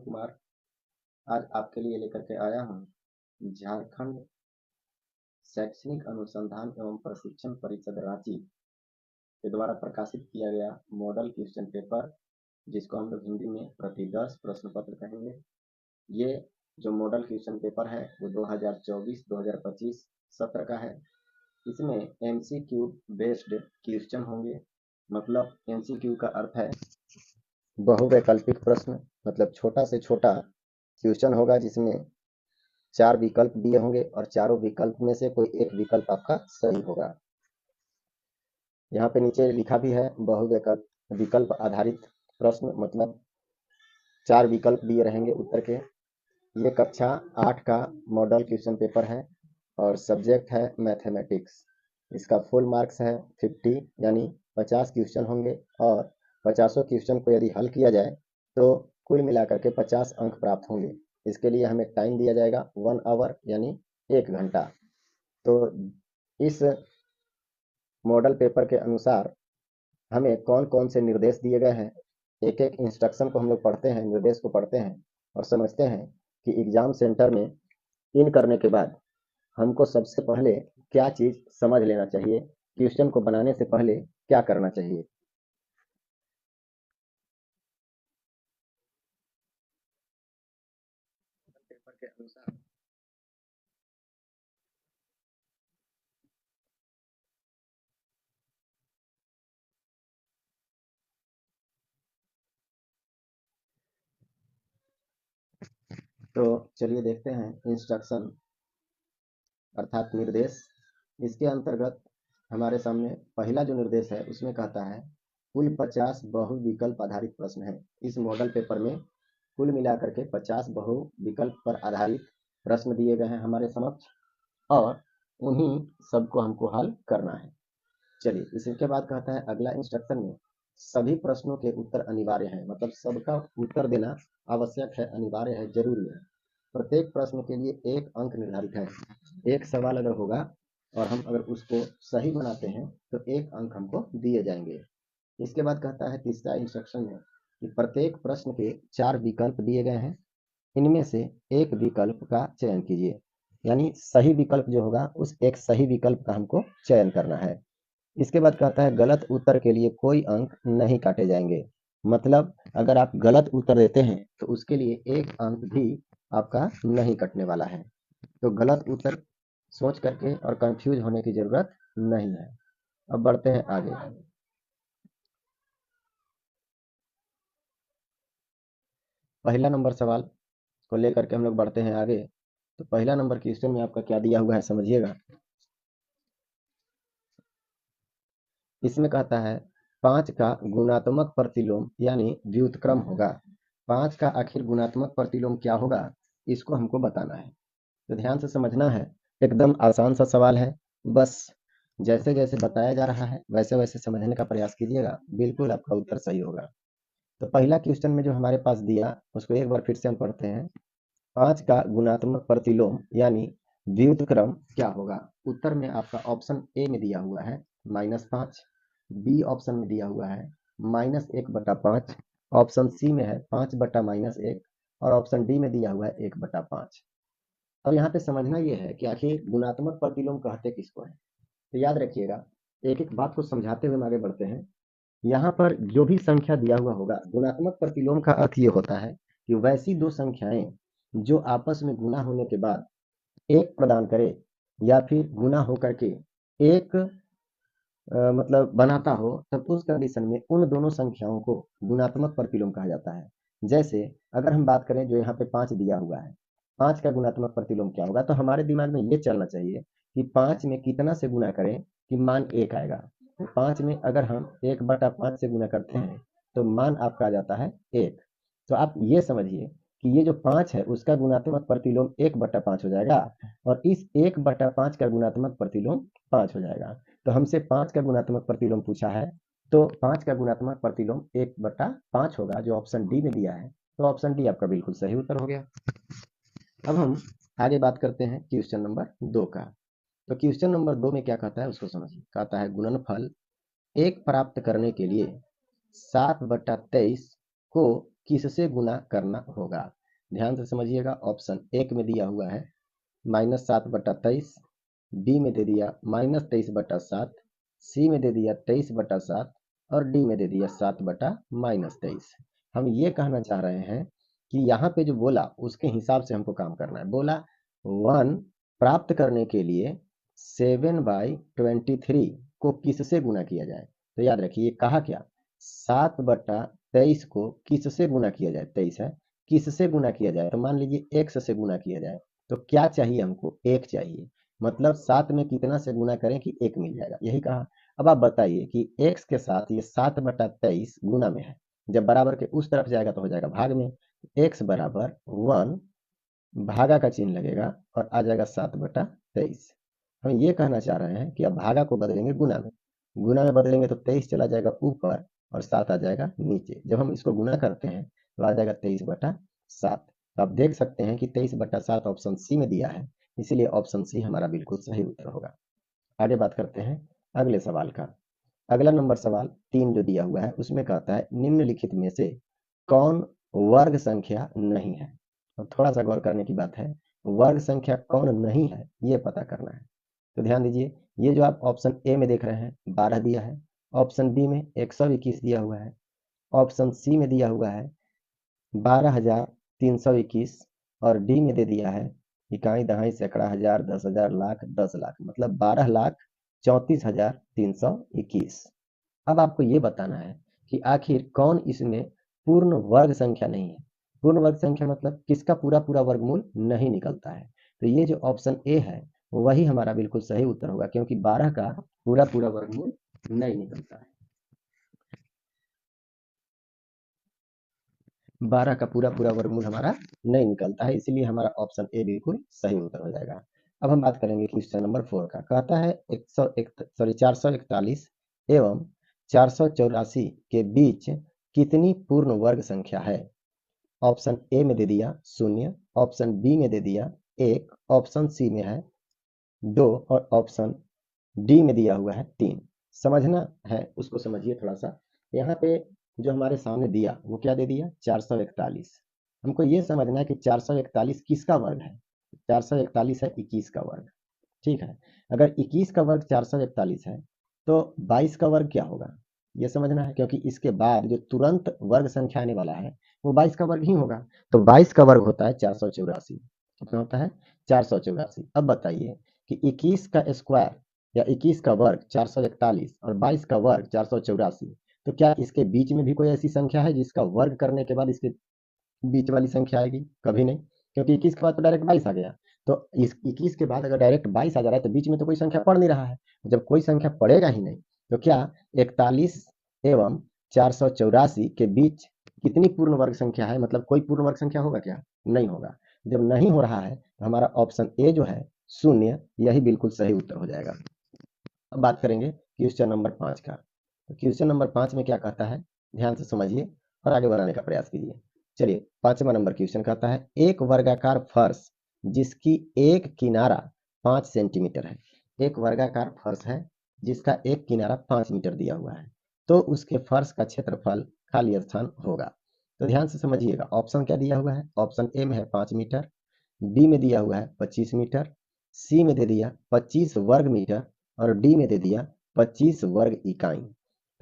कुमार आज आपके लिए लेकर के आया हूँ झारखंड शैक्षणिक अनुसंधान एवं प्रशिक्षण परिषद रांची के द्वारा प्रकाशित किया गया मॉडल क्वेश्चन पेपर, जिसको हम लोग हिंदी में प्रति 10 प्रश्न पत्र कहेंगे। ये जो मॉडल क्वेश्चन पेपर है वो 2024-2025 सत्र का है। इसमें MCQ बेस्ड क्वेश्चन होंगे। मतलब MCQ का अर्थ है बहुवैकल्पिक प्रश्न, मतलब छोटा से छोटा क्वेश्चन होगा जिसमें 4 विकल्प दिए होंगे और चारों विकल्प में से कोई एक विकल्प आपका सही होगा। यहाँ पे नीचे लिखा भी है बहुविकल्प विकल्प आधारित प्रश्न, मतलब 4 विकल्प दिए रहेंगे उत्तर के। ये कक्षा 8 का मॉडल क्वेश्चन पेपर है और सब्जेक्ट है मैथमेटिक्स। इसका फुल मार्क्स है 50, यानी 50 क्वेश्चन होंगे और 50 क्वेश्चन को यदि हल किया जाए तो कुल मिलाकर के 50 अंक प्राप्त होंगे। इसके लिए हमें टाइम दिया जाएगा 1 आवर यानी 1 घंटा। तो इस मॉडल पेपर के अनुसार हमें कौन कौन से निर्देश दिए गए हैं, एक एक इंस्ट्रक्शन को हम लोग पढ़ते हैं, निर्देश को पढ़ते हैं और समझते हैं कि एग्जाम सेंटर में इन करने के बाद हमको सबसे पहले क्या चीज समझ लेना चाहिए, क्वेश्चन को बनाने से पहले क्या करना चाहिए। पेपर के अनुसार तो चलिए देखते हैं इंस्ट्रक्शन अर्थात निर्देश। इसके अंतर्गत हमारे सामने पहला जो निर्देश है उसमें कहता है कुल 50 बहुविकल्प आधारित प्रश्न है। इस मॉडल पेपर में कुल मिलाकर के 50 बहुविकल्प पर आधारित प्रश्न दिए गए हैं हमारे समक्ष और उन्हीं सबको हमको हल करना है। चलिए इसके बाद कहता है अगला इंस्ट्रक्शन में सभी प्रश्नों के उत्तर अनिवार्य हैं, मतलब सबका उत्तर देना आवश्यक है, अनिवार्य है, जरूरी है। प्रत्येक प्रश्न के लिए 1 अंक निर्धारित है। एक सवाल अगर होगा और हम अगर उसको सही बनाते हैं तो 1 अंक हमको दिए जाएंगे। इसके बाद कहता है तीसरा इंस्ट्रक्शन में कि प्रत्येक प्रश्न के 4 विकल्प दिए गए हैं, इनमें से एक विकल्प का चयन कीजिए, यानी सही विकल्प जो होगा उस एक सही विकल्प का हमको चयन करना है। इसके बाद कहता है गलत उत्तर के लिए कोई अंक नहीं काटे जाएंगे, मतलब अगर आप गलत उत्तर देते हैं तो उसके लिए 1 अंक भी आपका नहीं कटने वाला है। तो गलत उत्तर सोच करके और कंफ्यूज होने की जरूरत नहीं है। अब बढ़ते हैं आगे। पहला नंबर सवाल को लेकर के हम लोग बढ़ते हैं आगे। तो पहला नंबर क्वेश्चन में आपका क्या दिया हुआ है समझिएगा। इसमें कहता है 5 का गुणात्मक प्रतिलोम यानी व्युत्क्रम होगा। 5 का आखिर गुणात्मक प्रतिलोम क्या होगा, इसको हमको बताना है। तो ध्यान से समझना है, एकदम आसान सा सवाल है। बस जैसे जैसे बताया जा रहा है वैसे वैसे समझने का प्रयास कीजिएगा, बिल्कुल आपका उत्तर सही होगा। तो पहला क्वेश्चन में जो हमारे पास दिया उसको एक बार फिर से हम पढ़ते हैं। 5 का गुणात्मक प्रतिलोम यानी व्युत्क्रम क्या होगा। उत्तर में आपका ऑप्शन ए में दिया हुआ है -5, बी ऑप्शन में दिया हुआ है -1/5, ऑप्शन सी में है 5/-1 और ऑप्शन डी में दिया हुआ है 1/5। अब यहाँ पे समझना ये है कि आखिर गुणात्मक प्रतिलोम कहते किसको है। तो याद रखिएगा, एक एक बात को समझाते हुए हम आगे बढ़ते हैं। यहाँ पर जो भी संख्या दिया हुआ होगा, गुणात्मक प्रतिलोम का अर्थ ये होता है कि वैसी दो संख्याएं जो आपस में गुणा होने के बाद एक प्रदान करे या फिर गुणा होकर के एक मतलब बनाता हो, तब उस कंडीशन में उन दोनों संख्याओं को गुणात्मक प्रतिलोम कहा जाता है। जैसे अगर हम बात करें जो यहाँ पे 5 दिया हुआ है, 5 का गुणात्मक प्रतिलोम क्या होगा, तो हमारे दिमाग में ये चलना चाहिए कि 5 में कितना से गुणा करें कि मान 1 आएगा। तो 5 में अगर हम 1/5 से गुणा करते हैं तो मान आपका आ जाता है 1। तो आप ये समझिए कि ये जो 5 है उसका गुणात्मक प्रतिलोम 1/5 हो जाएगा और इस 1/5 का गुणात्मक प्रतिलोम 5 हो जाएगा। तो हमसे 5 का गुणात्मक प्रतिलोम पूछा है, तो 5 का गुणात्मक प्रतिलोम 1/5 होगा, जो ऑप्शन डी में दिया है। तो ऑप्शन डी आपका बिल्कुल सही उत्तर हो गया। अब हम आगे बात करते हैं क्वेश्चन नंबर 2 का। तो क्वेश्चन नंबर 2 में क्या कहता है उसको समझिए। कहता है गुणनफल 1 प्राप्त करने के लिए 7/23 को किससे गुणा करना होगा। ध्यान से समझिएगा, ऑप्शन एक में दिया हुआ है -7/23, बी में दे दिया -23/7, सी में दे दिया 23/7 और डी में दे दिया 7/-23। हम ये कहना चाह रहे हैं कि यहाँ पे जो बोला उसके हिसाब से हमको काम करना है। बोला 1 प्राप्त करने के लिए 7/23 को किससे गुना किया जाए। तो याद रखिए कहा क्या, 7/23 को किससे गुना किया जाए, 23 है, किससे गुना किया जाए, तो मान लीजिए x से गुना किया जाए। तो क्या चाहिए हमको, 1 चाहिए, मतलब 7 में कितना से गुना करें कि 1 मिल जाएगा, यही कहा। अब आप बताइए कि x के साथ ये 7/23 गुना में है, जब बराबर के उस तरफ जाएगा तो हो जाएगा भाग में, x बराबर 1 भागा का चिन्ह लगेगा और आ जाएगा 7/23। हम ये कहना चाह रहे हैं कि अब भागा को बदलेंगे गुना में, गुना में बदलेंगे तो 23 चला जाएगा ऊपर और 7 आ जाएगा नीचे। जब हम इसको गुना करते हैं तो आ जाएगा 23/7। तो आप देख सकते हैं कि 23/7 ऑप्शन सी में दिया है, इसीलिए ऑप्शन सी हमारा बिल्कुल सही उत्तर होगा। आगे बात करते हैं अगले सवाल का। अगला नंबर सवाल 3 जो दिया हुआ है उसमें कहता है निम्नलिखित में से कौन वर्ग संख्या नहीं है। और थोड़ा सा गौर करने की बात है, वर्ग संख्या कौन नहीं है ये पता करना है। तो ध्यान दीजिए, ये जो आप ऑप्शन ए में देख रहे हैं 12 दिया है, ऑप्शन बी में 121 दिया हुआ है, ऑप्शन सी में दिया हुआ है 12,321 और डी में दे दिया है इकाई दहाई सैकड़ा हजार 10,000 लाख 10 लाख, मतलब 12,34,321। अब आपको ये बताना है कि आखिर कौन इसमें पूर्ण वर्ग संख्या नहीं है। पूर्ण वर्ग संख्या मतलब किसका पूरा पूरा वर्गमूल नहीं निकलता है। तो ये जो ऑप्शन ए है वही हमारा बिल्कुल सही उत्तर होगा, क्योंकि 12 का पूरा पूरा वर्गमूल नहीं निकलता है। 12 का पूरा पूरा वर्गमूल हमारा नहीं निकलता है, इसीलिए हमारा ऑप्शन ए बिल्कुल सही उत्तर हो जाएगा। अब हम बात करेंगे क्वेश्चन नंबर 4 का। कहता है 441 एवं 484 के बीच कितनी पूर्ण वर्ग संख्या है। ऑप्शन ए में दे दिया 0, ऑप्शन बी में दे दिया 1, ऑप्शन सी में है 2 और ऑप्शन डी में दिया हुआ है 3। समझना है उसको समझिए थोड़ा सा। यहाँ पे जो हमारे सामने दिया वो क्या दे दिया 441। हमको ये समझना है कि 441 किसका वर्ग है। 441 है 21 का वर्ग, ठीक है। अगर 21 का वर्ग 441 है तो 22 का वर्ग क्या होगा ये समझना है, क्योंकि इसके बाद जो तुरंत वर्ग संख्या आने वाला है वो 22 का वर्ग ही होगा। तो 22 का वर्ग होता है 484। कितना होता है 484। अब बताइए कि 21 का स्क्वायर या 21 का वर्ग 441 और 22 का वर्ग 484, तो क्या इसके बीच में भी कोई ऐसी संख्या है जिसका वर्ग करने के बाद इसके बीच वाली संख्या आएगी? कभी नहीं, क्योंकि 21 के बाद तो डायरेक्ट 22 आ गया। तो इस 21 के बाद अगर डायरेक्ट 22 आ जा रहा है तो बीच में तो कोई संख्या पड़ नहीं रहा है। जब कोई संख्या पड़ेगा ही नहीं तो क्या 41 एवं 484 के बीच कितनी पूर्ण वर्ग संख्या है, मतलब कोई पूर्ण वर्ग संख्या होगा क्या? नहीं होगा। जब नहीं हो रहा है तो हमारा ऑप्शन ए जो है 0 यही बिल्कुल सही उत्तर हो जाएगा। अब बात करेंगे क्वेश्चन नंबर 5 का। तो क्वेश्चन नंबर 5 में क्या कहता है, ध्यान से समझिए और आगे बढ़ाने का प्रयास कीजिए। चलिए 5वां नंबर क्वेश्चन कहता है एक वर्गाकार फर्श जिसकी एक किनारा 5 सेंटीमीटर है। एक वर्गाकार फर्श है जिसका एक किनारा 5 मीटर दिया हुआ है, तो उसके फर्श का क्षेत्रफल खाली स्थान होगा। तो ध्यान से समझिएगा, ऑप्शन क्या दिया हुआ है। ऑप्शन ए में है 5 मीटर, बी में दिया हुआ है 25 मीटर, सी में दे दिया 25 वर्ग मीटर और डी में दे दिया 25 वर्ग इकाई।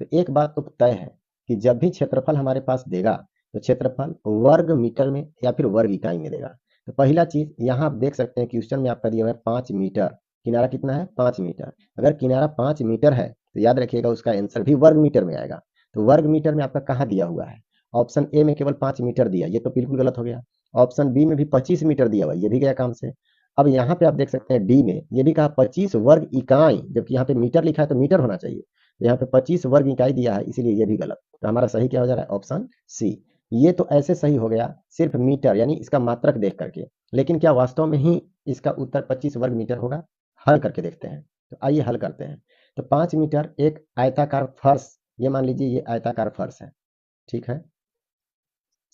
तो एक बात तो तय है कि जब भी क्षेत्रफल हमारे पास देगा तो क्षेत्रफल वर्ग मीटर में या फिर वर्ग इकाई में देगा। तो पहला चीज यहाँ आप देख सकते हैं क्वेश्चन में आपका दिया हुआ है 5 मीटर, किनारा कितना है 5 मीटर। अगर किनारा 5 मीटर है तो याद रखिएगा उसका आंसर भी वर्ग मीटर में आएगा। तो वर्ग मीटर में आपका कहाँ दिया हुआ है, ऑप्शन ए में केवल 5 मीटर दिया, ये तो बिल्कुल गलत हो गया। ऑप्शन बी में भी 25 मीटर दिया हुआ, ये भी गया काम से। अब यहाँ पे आप देख सकते हैं डी में ये भी कहा 25 वर्ग इकाई, जबकि यहाँ पे मीटर लिखा है तो मीटर होना चाहिए, यहाँ पे 25 वर्ग इकाई दिया है, इसीलिए ये भी गलत। तो हमारा सही क्या हो जा रहा है ऑप्शन सी। ये तो ऐसे सही हो गया सिर्फ मीटर यानी इसका मात्रक देख करके, लेकिन क्या वास्तव में ही इसका उत्तर 25 वर्ग मीटर होगा? हल करके देखते हैं। तो आइए हल करते हैं। तो 5 मीटर एक आयताकार फर्श, ये मान लीजिए ये आयताकार फर्श है, ठीक है,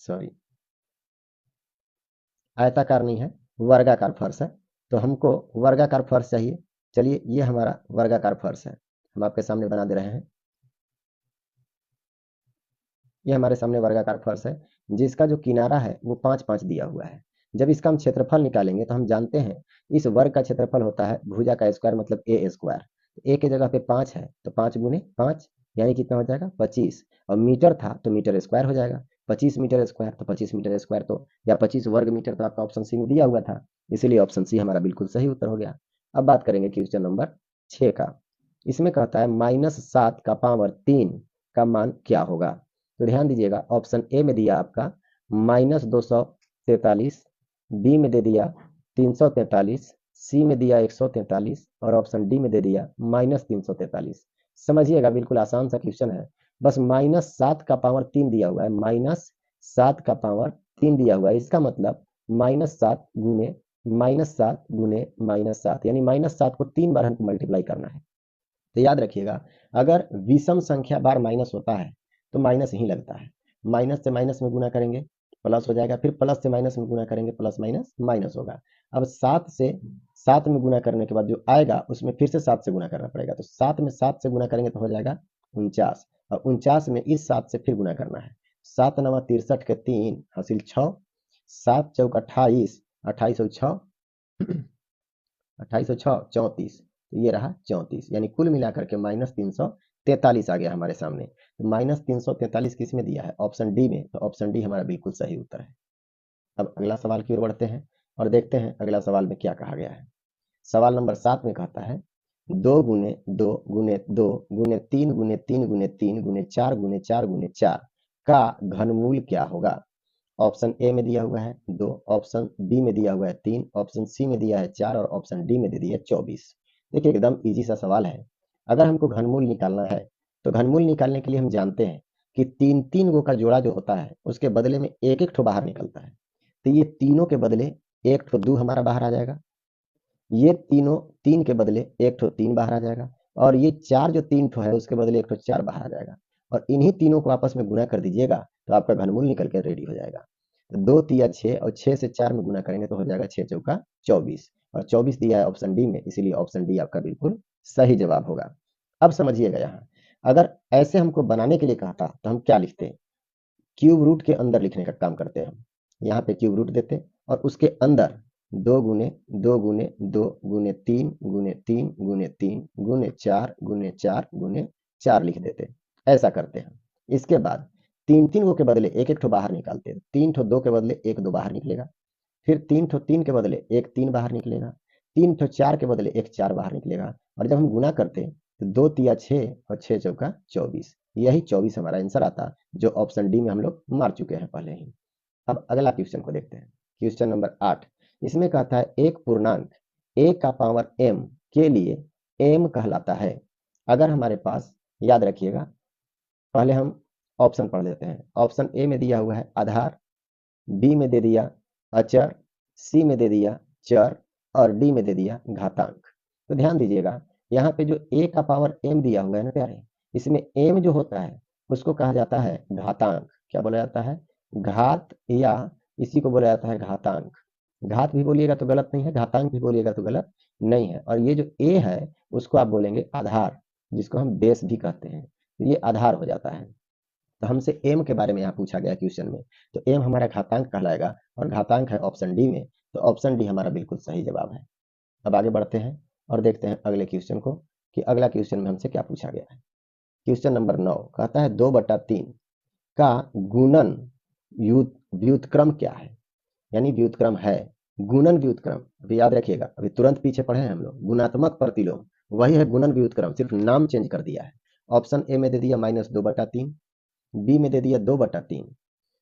सॉरी आयताकार नहीं है वर्गाकार फर्श है। तो हमको वर्गाकार फर्श चाहिए। चलिए ये हमारा वर्गाकार फर्श है, हम आपके सामने बना दे रहे हैं। ये हमारे सामने वर्गाकार फर्श है जिसका जो किनारा है वो 5-5 दिया हुआ है। जब इसका हम क्षेत्रफल निकालेंगे तो हम जानते हैं इस वर्ग का क्षेत्रफल होता है भुजा का स्क्वायर मतलब ए स्क्वायर। ए की जगह पे 5 है तो 5 गुने 5 यानी कितना हो जाएगा 25। और मीटर था तो मीटर स्क्वायर हो जाएगा। 25 मीटर स्क्वायर तो 25 मीटर स्क्वायर तो या 25 वर्ग मीटर तो आपका ऑप्शन सी में दिया हुआ था, इसीलिए ऑप्शन सी हमारा बिल्कुल सही उत्तर हो गया। अब बात करेंगे क्वेश्चन नंबर 6 का। इसमें कहता है -7 का पावर 3 का मान क्या होगा। तो ध्यान दीजिएगा, ऑप्शन ए में दिया आपका -243, बी में दे दिया 343, सी में दिया 143 और ऑप्शन डी में दे दिया -343। समझिएगा बिल्कुल आसान सा क्वेश्चन है। बस -7 का पावर 3 दिया हुआ है, -7 का पावर 3 दिया हुआ है, इसका मतलब -7 गुने -7 गुने -7 यानी -7 को 3 बार हमको मल्टीप्लाई करना है। तो याद रखिएगा, अगर विषम संख्या बार माइनस होता है तो माइनस ही लगता है। माइनस से माइनस में गुना करेंगे प्लस हो जाएगा, फिर प्लस से माइनस में गुना करेंगे प्लस माइनस माइनस होगा। अब 7 से 7 में गुना करने के बाद जो आएगा उसमें फिर से 7 से गुना करना पड़ेगा, तो 7 में 7 से गुना करेंगे तो हो जाएगा 49 और 49 में इस 7 से फिर गुना करना है। 7 नवा 63 के 3 हासिल 6, 7 चौक 28, 28 और 6 28 और 6 34, तो ये रहा 34 यानी कुल मिलाकर के -343 आ गया हमारे सामने। तो -343 किस में दिया है, ऑप्शन डी में, तो ऑप्शन डी हमारा बिल्कुल सही उत्तर है। अब अगला सवाल की ओर बढ़ते हैं और देखते हैं अगला सवाल में क्या कहा गया है। सवाल नंबर 7 में कहता है 2 गुने 2 गुने 2 गुने 3 गुने 3 गुने 3 गुने 4 गुने 4 गुने 4 का घनमूल क्या होगा। ऑप्शन ए में दिया हुआ है 2, ऑप्शन बी में दिया हुआ है 3, ऑप्शन सी में दिया है 4 और ऑप्शन डी में दे दिया है 24। देखिए एकदम इजी सा सवाल है। अगर हमको घनमूल निकालना है तो घनमूल निकालने के लिए हम जानते हैं कि 3-3 गो का जोड़ा जो होता है उसके बदले में एक एक ठो बाहर निकलता है। तो ये तीनों के बदले एक ठो 2 हमारा बाहर आ जाएगा, ये तीनों 3 के बदले एक ठो 3 बाहर आ जाएगा और ये 4 जो 3 ठो है उसके बदले एक ठो 4 बाहर आ जाएगा और इन्हीं तीनों को आपस में गुना कर दीजिएगा तो आपका घनमूल निकल के रेडी हो जाएगा। तो 2 तिया 6 और 6 से 4 में गुना करेंगे तो हो जाएगा 6 चौका 24 और 24 दिया है ऑप्शन डी में, इसीलिए ऑप्शन डी आपका बिल्कुल सही जवाब होगा। अब समझिएगा यहाँ, अगर ऐसे हमको बनाने के लिए कहता तो हम क्या लिखते हैं, क्यूब रूट के अंदर लिखने का काम करते हैं हम। यहाँ पे क्यूब रूट देते और उसके अंदर 2 गुने 2 गुने 2 गुने 3 गुने 3 गुने 3 गुने 4 गुने 4 गुने 4 लिख देते, ऐसा करते हैं। इसके बाद 3-3 गो के बदले एक एक ठो बाहर निकालते हैं, 3 ठो 2 के बदले एक 2 बाहर निकलेगा, फिर 3 ठो 3 के बदले एक 3 बाहर निकलेगा, 3 ठो 4 के बदले एक 4 बाहर निकलेगा और जब हम गुना करते तो 2 तिया 6 और 6 चौका 24, यही 24 हमारा आंसर आता जो ऑप्शन डी में हम लोग मार चुके हैं पहले ही। अब अगला क्वेश्चन को देखते हैं, क्वेश्चन नंबर 8। इसमें कहता है एक पूर्णांक a का पावर m के लिए m कहलाता है। अगर हमारे पास, याद रखिएगा, पहले हम ऑप्शन पढ़ लेते हैं। ऑप्शन ए में दिया हुआ है आधार, बी में दे दिया अचर, सी में दे दिया चर और डी में दे दिया घातांक। तो ध्यान दीजिएगा, यहाँ पे जो a का पावर m दिया हुआ है ना प्यारे, इसमें m जो होता है उसको कहा जाता है घातांक। क्या बोला जाता है, घात, या इसी को बोला जाता है घातांक। घात भी बोलिएगा तो गलत नहीं है, घातांक भी बोलिएगा तो गलत नहीं है। और ये जो a है उसको आप बोलेंगे आधार, जिसको हम बेस भी कहते हैं, तो ये आधार हो जाता है। तो हमसे m के बारे में यहाँ पूछा गया क्वेश्चन में, तो m हमारा घातांक कहलाएगा और घातांक है ऑप्शन डी में, तो ऑप्शन डी हमारा बिल्कुल सही जवाब है। अब आगे बढ़ते हैं और देखते हैं अगले क्वेश्चन को कि अगला क्वेश्चन में हमसे क्या पूछा गया है। क्वेश्चन नंबर 9 कहता है 2/3 का गुणन व्युत्क्रम क्या है, यानी व्युत्क्रम है, गुणन व्युत्क्रम। अभी याद रखिएगा, अभी तुरंत पीछे पढ़े हैं हम लोग, गुणात्मक प्रतिलोम वही है गुणन व्युत्क्रम, सिर्फ नाम चेंज कर दिया है। ऑप्शन ए में दे दिया -2/3, बी में दे दिया 2/3,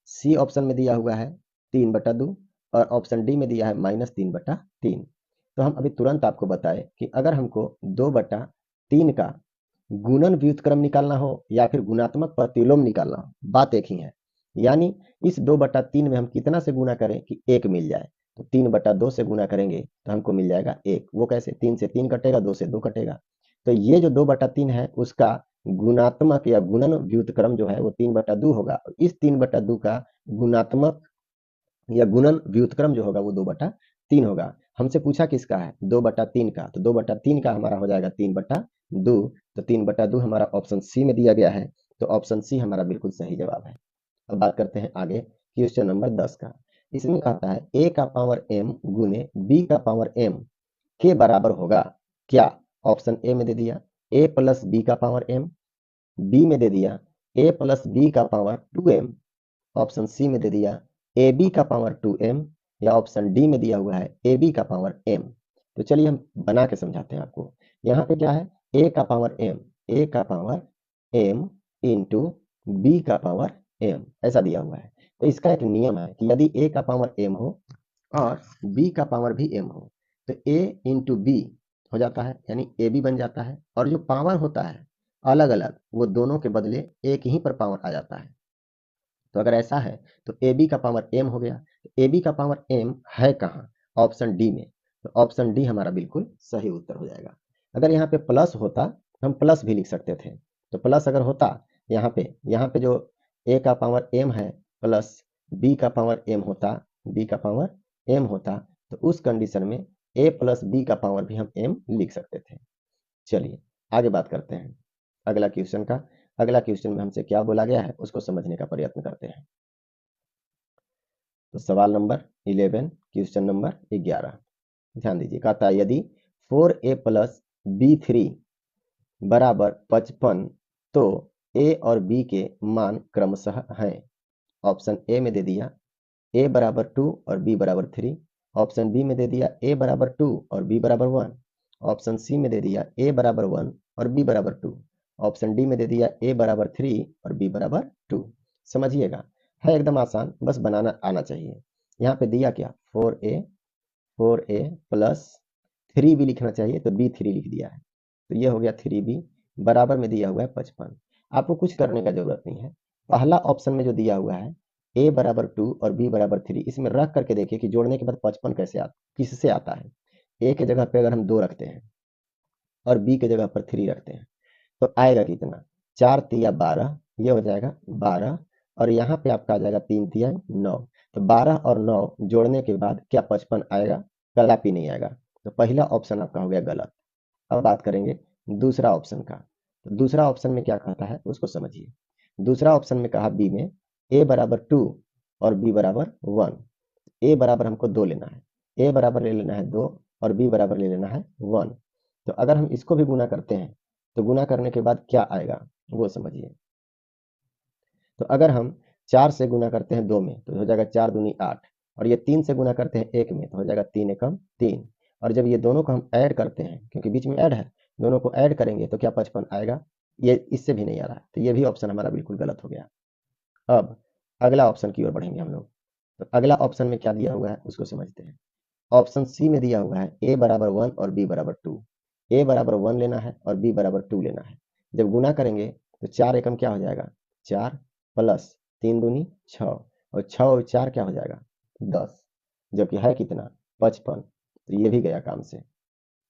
सी ऑप्शन में दिया हुआ है 3/2 और ऑप्शन डी में दिया है -3/3। तो हम अभी तुरंत आपको बताएं कि अगर हमको 2/3 का गुणन व्युत्क्रम निकालना हो या फिर गुणात्मक प्रतिलोम निकालना हो, बात एक ही है। यानी इस 2/3 में हम कितना से गुना करें कि 1 मिल जाए, तो 3/2 से गुना करेंगे तो हमको मिल जाएगा 1। वो कैसे, 3 से 3 कटेगा, 2 से 2 कटेगा। तो ये जो 2/3 है उसका गुणात्मक या गुणन व्युत्क्रम जो है वो 3/2 होगा और इस 3/2 का गुणात्मक या गुणन व्युत्क्रम जो होगा वो 2/3 होगा। हमसे पूछा किसका है, 2/3 का, तो 2/3 का हमारा हो जाएगा 3/2, तो 3/2 हमारा ऑप्शन सी में दिया गया है, तो ऑप्शन सी हमारा बिल्कुल सही जवाब है। अब बात करते हैं आगे क्वेश्चन नंबर 10 का। इसमें कहता है a का पावर m गुने b का पावर m के बराबर होगा क्या? ऑप्शन ए में दे दिया a प्लस बी का पावर m, बी में दे दिया a प्लस बी का पावर 2m, ऑप्शन सी में दे दिया ए बी का पावर 2m, या ऑप्शन डी में दिया हुआ है ए बी का पावर m। तो चलिए हम बना के समझाते हैं आपको। यहाँ पे क्या है, a का पावर m, a का पावर m इंटू बी का पावर m, ऐसा दिया हुआ है। तो इसका एक नियम है कि यदि a का पावर m हो और b का पावर भी m हो तो a इंटू बी हो जाता है, यानी ए बी बन जाता है, और जो पावर होता है अलग अलग वो दोनों के बदले एक ही पर पावर आ जाता है। तो अगर ऐसा है तो ए बी का पावर m हो गया। ए बी का पावर m है कहाँ? ऑप्शन डी में। तो ऑप्शन डी हमारा बिल्कुल सही उत्तर हो जाएगा। अगर यहाँ पे प्लस होता हम प्लस भी लिख सकते थे। तो प्लस अगर होता यहाँ पे जो a का पावर m है प्लस b का पावर m होता, b का पावर m होता, तो उस कंडीशन में a प्लस b का पावर भी हम m लिख सकते थे। चलिए आगे बात करते हैं अगला क्वेश्चन का। अगला क्वेश्चन में हमसे क्या बोला गया है उसको समझने का प्रयत्न करते हैं। तो सवाल नंबर 11 क्वेश्चन नंबर 11 ध्यान दीजिए। कहता है यदि 4a प्लस b3 बराबर 55 तो a और b के मान क्रमशः हैं। ऑप्शन ए में दे दिया a बराबर 2 और b बराबर 3, ऑप्शन बी में दे दिया a बराबर 2 और b बराबर 1, ऑप्शन सी में दे दिया a बराबर 1 और b बराबर 2, ऑप्शन डी में दे दिया a बराबर 3 और b बराबर 2। समझिएगा, है एकदम आसान, बस बनाना आना चाहिए। यहाँ पे दिया क्या 4a प्लस 3b लिखना चाहिए, तो b3 लिख दिया है। तो ये हो गया 3b बराबर में दिया हुआ है 55। आपको कुछ करने का जरूरत नहीं है। पहला ऑप्शन में जो दिया हुआ है a बराबर 2 और b बराबर 3, इसमें रख करके देखिए कि जोड़ने के बाद 55 कैसे आता, किससे आता है। a के जगह पे अगर हम 2 रखते हैं और b के जगह पर 3 रखते हैं तो आएगा कितना, 4 तिया 12, ये हो जाएगा 12, और यहाँ पे आपका आ जाएगा 3 तिया 9। तो 12 और 9 जोड़ने के बाद क्या 55 आएगा? कदापि नहीं आएगा। तो पहला ऑप्शन आपका हो गया गलत। अब बात करेंगे दूसरा ऑप्शन का। तो दूसरा ऑप्शन में क्या कहता है उसको समझिए। दूसरा ऑप्शन में कहा बी में a बराबर 2 और b बराबर 1। a बराबर हमको 2 लेना है, a बराबर ले लेना है 2 और b बराबर ले लेना है 1। तो अगर हम इसको भी गुना करते हैं तो गुना करने के बाद क्या आएगा वो समझिए। तो अगर हम 4 से गुना करते हैं 2 में तो हो जाएगा 4 दूनी 8, और ये 3 से गुना करते हैं 1 में तो हो जाएगा 3 एकम 3, और जब ये दोनों को हम ऐड करते हैं क्योंकि बीच में ऐड है, दोनों को ऐड करेंगे तो क्या 55 आएगा? ये इससे भी नहीं आ रहा है, तो ये भी ऑप्शन हमारा बिल्कुल गलत हो गया। अब अगला ऑप्शन की ओर बढ़ेंगे हम लोग। तो अगला ऑप्शन में क्या दिया हुआ है उसको समझते हैं। ऑप्शन सी में दिया हुआ है a बराबर 1 और b बराबर 2। a बराबर 1 लेना है और b बराबर 2 लेना है। जब गुना करेंगे तो 4 एकम क्या हो जाएगा 4 प्लस 3 दूनी 6, और 6 और 4 क्या हो जाएगा 10, जबकि है कितना 55। तो ये भी गया काम से।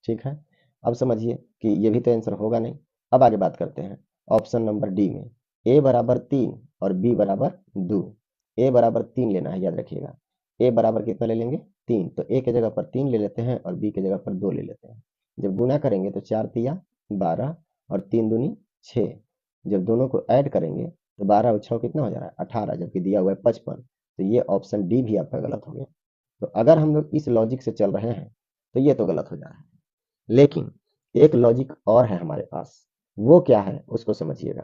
ठीक है, अब समझिए कि ये भी तो आंसर होगा नहीं। अब आगे बात करते हैं ऑप्शन नंबर डी में a बराबर 3 और b बराबर 2। a बराबर 3 लेना है, याद रखिएगा। a बराबर कितना ले लेंगे 3, तो a के जगह पर 3 ले लेते हैं और b के जगह पर 2 ले लेते हैं। जब गुना करेंगे तो 4 तिया 12 और 3 दूनी 6, जब दोनों को ऐड करेंगे तो 12 और 6 कितना हो जा रहा है 18, जबकि दिया हुआ है 55। तो ये ऑप्शन डी भी आपका गलत हो गया। तो अगर हम लोग इस लॉजिक से चल रहे हैं तो ये तो गलत हो जा रहा है, लेकिन एक लॉजिक और है हमारे पास। वो क्या है उसको समझिएगा,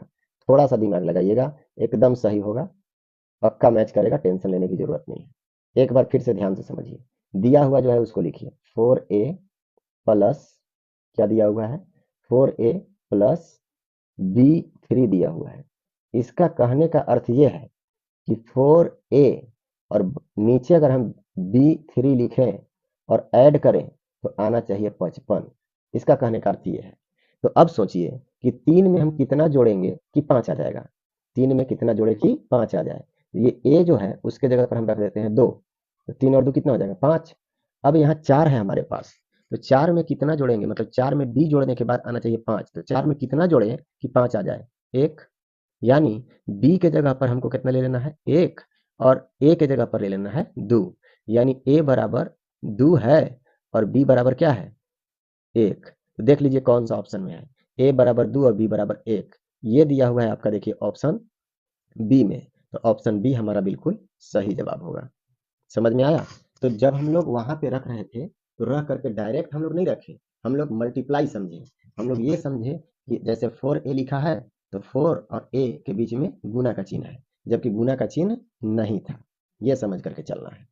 थोड़ा सा दिमाग लगाइएगा, एकदम सही होगा, पक्का मैच करेगा, टेंशन लेने की जरूरत नहीं है। एक बार फिर से ध्यान से समझिए, दिया हुआ जो है उसको लिखिए 4a प्लस क्या दिया हुआ है 4a प्लस b3 दिया हुआ है। इसका कहने का अर्थ ये है कि 4a और नीचे अगर हम b3 लिखें और ऐड करें तो आना चाहिए 55। इसका कहने का अर्थ ये है। तो अब सोचिए कि 3 में हम कितना जोड़ेंगे कि 5 आ जाएगा। 3 में कितना जोड़े कि 5 आ जाए। ये a जो है उसके जगह पर हम रख देते हैं 2, तो 3 और 2 कितना हो जाएगा 5। अब यहाँ 4 है हमारे पास, तो 4 में कितना जोड़ेंगे, मतलब 4 में b जोड़ने के बाद आना चाहिए 5। तो 4 में कितना जोड़े कि 5 आ जाए 1, यानी b के जगह पर हमको कितना ले लेना है 1, और a के जगह पर ले लेना है 2, यानी a बराबर 2 है और b बराबर क्या है 1। तो देख लीजिए कौन सा ऑप्शन में है, a बराबर 2 और b बराबर 1। ये दिया हुआ है आपका, देखिए ऑप्शन बी में। तो ऑप्शन बी हमारा बिल्कुल सही जवाब होगा। समझ में आया? तो जब हम लोग वहां पे रख रहे थे तो रख करके डायरेक्ट हम लोग नहीं रखे, हम लोग मल्टीप्लाई समझे। हम लोग ये समझे कि जैसे 4a लिखा है तो 4 और a के बीच में गुना का चिन्ह है, जबकि गुना का चिन्ह नहीं था। ये समझ करके चलना है।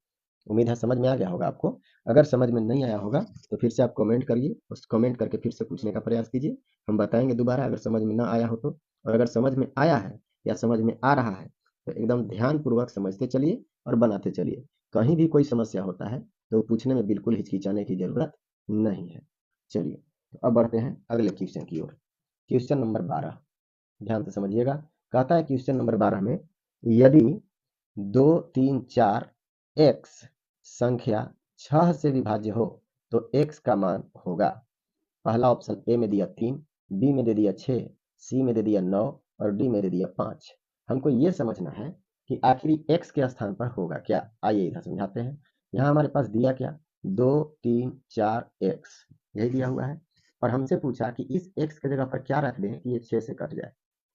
उम्मीद है समझ में आ गया होगा आपको। अगर समझ में नहीं आया होगा तो फिर से आप कमेंट करिए, उस कमेंट करके फिर से पूछने का प्रयास कीजिए, हम बताएंगे दोबारा अगर समझ में ना आया हो तो। और अगर समझ में आया है या समझ में आ रहा है तो एकदम ध्यान पूर्वक समझते चलिए और बनाते चलिए। कहीं भी कोई समस्या होता है तो पूछने में बिल्कुल हिचकिचाने की जरूरत नहीं है। चलिए तो अब बढ़ते हैं अगले क्वेश्चन की ओर। क्वेश्चन नंबर 12 ध्यान से समझिएगा। कहता है क्वेश्चन नंबर 12 में, यदि 2, 3, 4 एक्स संख्या 6 से विभाज्य हो तो एक्स का मान होगा। पहला ऑप्शन ए में दिया 3, बी में दे दिया 6, सी में दे दिया 9 और डी में दे दिया 5। हमको ये समझना है कि आखिरी एक्स के स्थान पर होगा क्या। आइए इधर समझाते हैं। यहाँ हमारे पास दिया क्या, 2, 3, 4 एक्स, यही दिया हुआ है। और हमसे पूछा कि इस एक्स की जगह पर क्या रख दें कि ये 6 से कट जाए,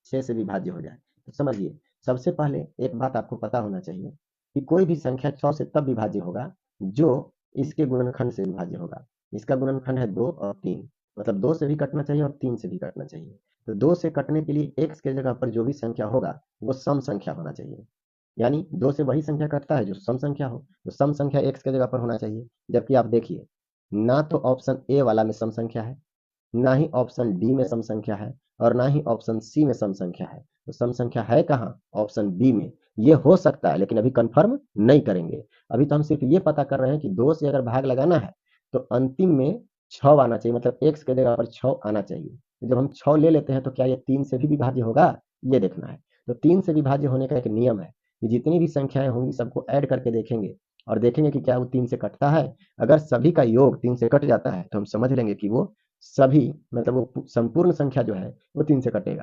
6 से विभाज्य हो जाए। तो समझिए, सबसे पहले एक बात आपको पता होना चाहिए कि कोई भी संख्या 6 से तब विभाज्य होगा जो इसके गुणनखंड से विभाज्य होगा। इसका गुणनखंड है 2 और 3, मतलब 2 से भी कटना चाहिए और 3 से भी कटना चाहिए। तो 2 से कटने के लिए एक्स के जगह पर जो भी संख्या होगा वो सम संख्या होना चाहिए। यानी 2 से वही संख्या कटता है जो सम संख्या हो, तो सम संख्या एक्स के जगह पर होना चाहिए। जबकि आप देखिए, ना तो ऑप्शन ए वाला में सम संख्या है, ना ही ऑप्शन डी में सम संख्या है और ना ही ऑप्शन सी में सम संख्या है। तो सम संख्या है कहाँ, ऑप्शन बी में। ये हो सकता है लेकिन अभी कंफर्म नहीं करेंगे। अभी तो हम सिर्फ ये पता कर रहे हैं कि 2 से अगर भाग लगाना है तो अंतिम में 6 आना चाहिए, मतलब एक्स के जगह पर 6 आना चाहिए। जब हम 6 ले लेते हैं तो क्या ये 3 से भी विभाज्य होगा, ये देखना है। तो 3 से विभाज्य होने का एक नियम है कि जितनी भी संख्याएं होंगी सबको ऐड करके देखेंगे और देखेंगे कि क्या वो 3 से कटता है। अगर सभी का योग 3 से कट जाता है तो हम समझ लेंगे कि वो सभी, मतलब वो संपूर्ण संख्या जो है वो 3 से कटेगा।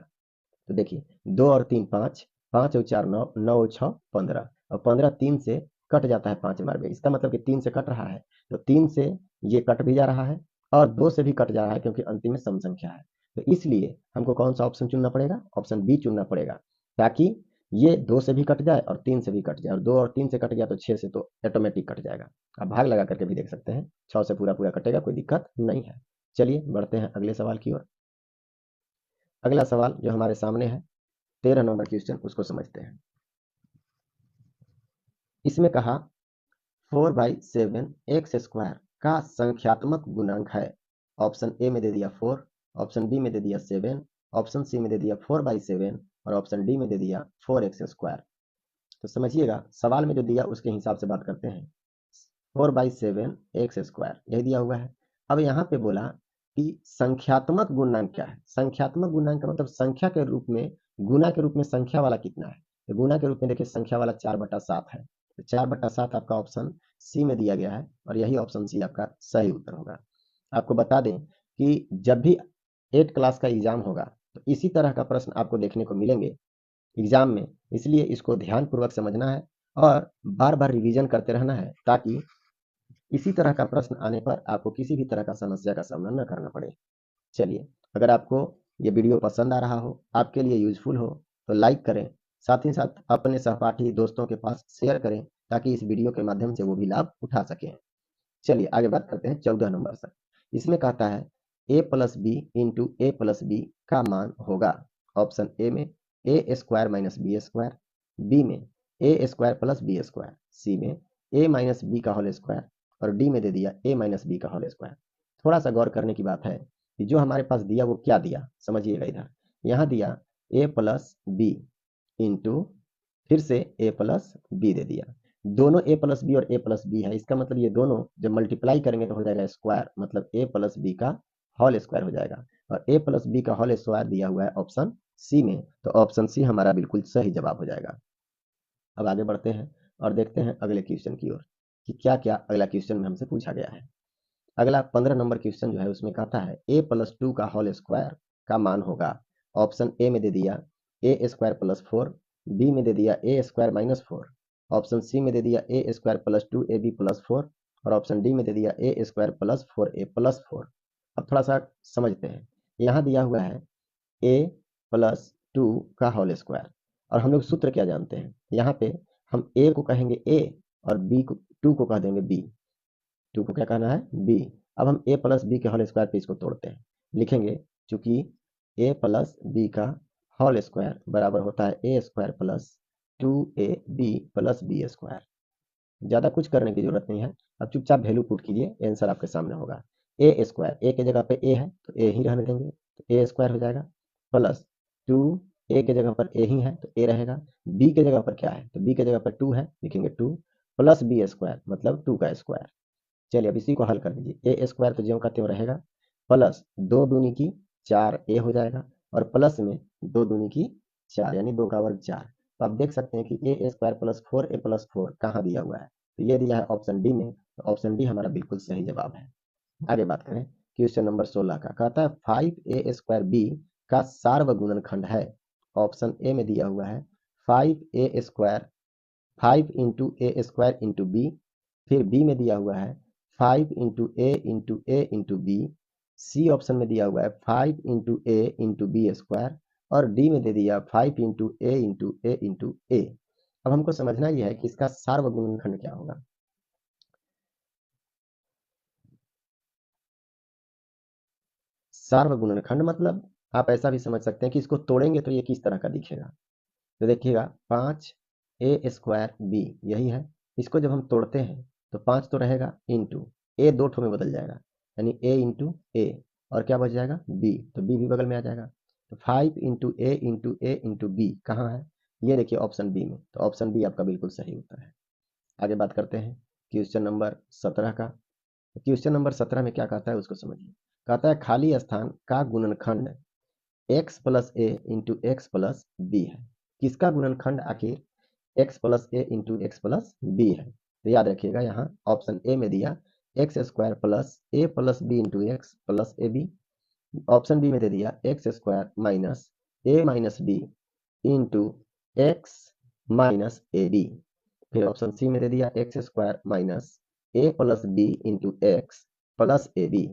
तो देखिए, 2 और 3 5, 5 और 4 9, 9 और 6 15 और 15 3 से कट जाता है 5 बार में। इसका मतलब कि 3 से कट रहा है, तो 3 से ये कट भी जा रहा है और 2 से भी कट जा रहा है क्योंकि अंतिम में सम संख्या है। तो इसलिए हमको कौन सा ऑप्शन चुनना पड़ेगा, ऑप्शन बी चुनना पड़ेगा, ताकि ये 2 से भी कट जाए और 3 से भी कट जाए। और 2 और 3 से कट गया तो 6 से तो ऑटोमेटिक कट जाएगा। आप भाग लगा करके भी देख सकते हैं, 6 से पूरा पूरा कटेगा, कोई दिक्कत नहीं है। चलिए बढ़ते हैं अगले सवाल की ओर। अगला सवाल जो हमारे सामने है 13 नंबर क्वेश्चन, उसको समझते हैं। इसमें कहा 4/7 एक्स स्क्वायर का संख्यात्मक गुणांक है। ऑप्शन ए में दे दिया 4, ऑप्शन बी में दे दिया 7, ऑप्शन सी में दे दिया 4/7 और ऑप्शन डी में दे दिया 4x स्क्वायर। तो समझिएगा, सवाल में जो दिया उसके हिसाब से बात करते हैं। 4/7 एक्स स्क्वायर यही दिया हुआ है। अब यहाँ पे बोला कि संख्यात्मक गुणांक क्या है। संख्यात्मक गुणांक का मतलब संख्या के रूप में, गुना के रूप में संख्या वाला कितना है। तो गुना के रूप में देखिए संख्या वाला 4/7 है, तो 4/7 आपका ऑप्शन सी में दिया गया है और यही ऑप्शन सी आपका सही उत्तर होगा। आपको बता दें कि जब भी 8 क्लास का एग्जाम होगा तो इसी तरह का प्रश्न आपको देखने को मिलेंगे एग्जाम में, इसलिए इसको ध्यान पूर्वक समझना है और बार बार रिवीजन करते रहना है ताकि इसी तरह का प्रश्न आने पर आपको किसी भी तरह का समस्या का सामना न करना पड़े। चलिए, अगर आपको ये वीडियो पसंद आ रहा हो, आपके लिए यूजफुल हो तो लाइक करें, साथ ही साथ अपने सहपाठी दोस्तों के पास शेयर करें ताकि इस वीडियो के माध्यम से वो भी लाभ उठा सकें। चलिए आगे बात करते हैं 14 नंबर से। इसमें कहता है a plus B into A plus B का मान होगा। ऑप्शन ए में A square minus B square, B में A square plus B square, C में ए माइनस बी का होल स्क्वायर और डी में दे दिया ए माइनस बी का होल स्क्वायर। थोड़ा सा गौर करने की बात है कि जो हमारे पास दिया वो क्या दिया, समझिएगा इधर। यहाँ दिया ए प्लस बी इंटू, फिर से ए प्लस बी दे दिया। दोनों ए प्लस बी और ए प्लस बी है, इसका मतलब ये दोनों जब मल्टीप्लाई करेंगे तो हो जाएगा स्क्वायर, मतलब ए प्लस बी का होल स्क्वायर हो जाएगा। और ए प्लस बी का होल स्क्वायर दिया हुआ है ऑप्शन सी में, तो ऑप्शन सी हमारा बिल्कुल सही जवाब हो जाएगा। अब आगे बढ़ते हैं और देखते हैं अगले क्वेश्चन की ओर कि क्या क्या अगला क्वेश्चन में हमसे पूछा गया है। अगला 15 नंबर क्वेश्चन जो है उसमें कहता है ए प्लस 2 का होल स्क्वायर का मान होगा। ऑप्शन ए में दे दिया ए स्क्वायर प्लस 4, बी में दे दिया ए स्क्वायर माइनस 4, ऑप्शन सी में दे दिया ए स्क्वायर प्लस 2ab प्लस 4 और ऑप्शन डी में दे दिया ए स्क्वायर प्लस 4a प्लस 4। अब थोड़ा सा समझते हैं। यहाँ दिया हुआ है ए प्लस 2 का होल स्क्वायर, और हम लोग सूत्र क्या जानते हैं, यहाँ पे हम ए को कहेंगे ए और बी को 2 को कह देंगे बी। 2 को क्या कहना है, बी। अब हम ए प्लस बी के होल स्क्वायर पे इसको तोड़ते हैं, लिखेंगे चूंकि ए प्लस बी का होल स्क्वायर बराबर होता है A square plus 2 B plus B square. ज़्यादा कुछ करने की जरूरत नहीं है, अब चुपचाप वैल्यू पुट कीजिए, आंसर आपके सामने होगा। ए स्क्वायर, ए के जगह पे ए है तो ए ही रहने देंगे, तो ए स्क्वायर हो जाएगा, प्लस 2 ए के जगह पर ए ही है तो ए रहेगा, बी के जगह पर क्या है तो बी के जगह पर 2 है, लिखेंगे 2 प्लस बी स्क्वायर मतलब 2 का स्क्वायर। चलिए अब इसी को हल कर दीजिए, ए स्क्वायर तो ज्यों का त्यों रहेगा, प्लस 2 दूनी की 4 ए हो जाएगा, और प्लस में 2 दूनी की 4 यानी 2 का वर्ग 4। तो आप देख सकते हैं कि ए स्क्वायर प्लस 4 कहाँ दिया हुआ है, तो ये दिया है ऑप्शन डी में, तो ऑप्शन डी हमारा बिल्कुल सही जवाब है। आगे बात करें क्वेश्चन नंबर 16 का, कहता है 5a स्क्वायर बी का सार्वगुणनखंड है। ऑप्शन ए में दिया हुआ है 5a स्क्वायर 5 इंटू ए स्क्वायर इंटू बी, फिर बी में दिया हुआ है 5 इंटू ए इंटू बी, सी ऑप्शन में दिया हुआ है 5 इंटू ए इंटू बी स्क्वायर, और डी में दे दिया 5 इंटू ए इंटू ए। अब हमको समझना यह है कि इसका सार्वगुणनखंड क्या होगा। सार्वगुणनखंड मतलब आप ऐसा भी समझ सकते हैं कि इसको तोड़ेंगे तो ये किस तरह का दिखेगा। तो देखिएगा 5a स्क्वायर बी यही है, इसको जब हम तोड़ते हैं तो 5 तो रहेगा इंटू ए 2 ठो में बदल जाएगा, यानी a इंटू ए, और क्या बच जाएगा b, तो b भी बगल में आ जाएगा, तो 5 इंटू ए इंटू बी कहाँ है, ये देखिए ऑप्शन बी में, तो ऑप्शन बी आपका बिल्कुल सही उत्तर है। आगे बात करते हैं क्वेश्चन नंबर 17 का। क्वेश्चन नंबर 17 में क्या कहता है उसको समझिए। कहता है खाली स्थान का गुणनखंड x plus a into x plus b है। किसका गुणनखंड आखिर x plus a into x plus b है, तो याद रखिएगा यहाँ ऑप्शन ए में दिया एक्स स्क्वायर प्लस ए plus B into x plus ए बी, ऑप्शन बी में दे दिया x square minus a minus b into x minus a b, फिर ऑप्शन सी में दे दिया x square minus a plus B into x plus A B,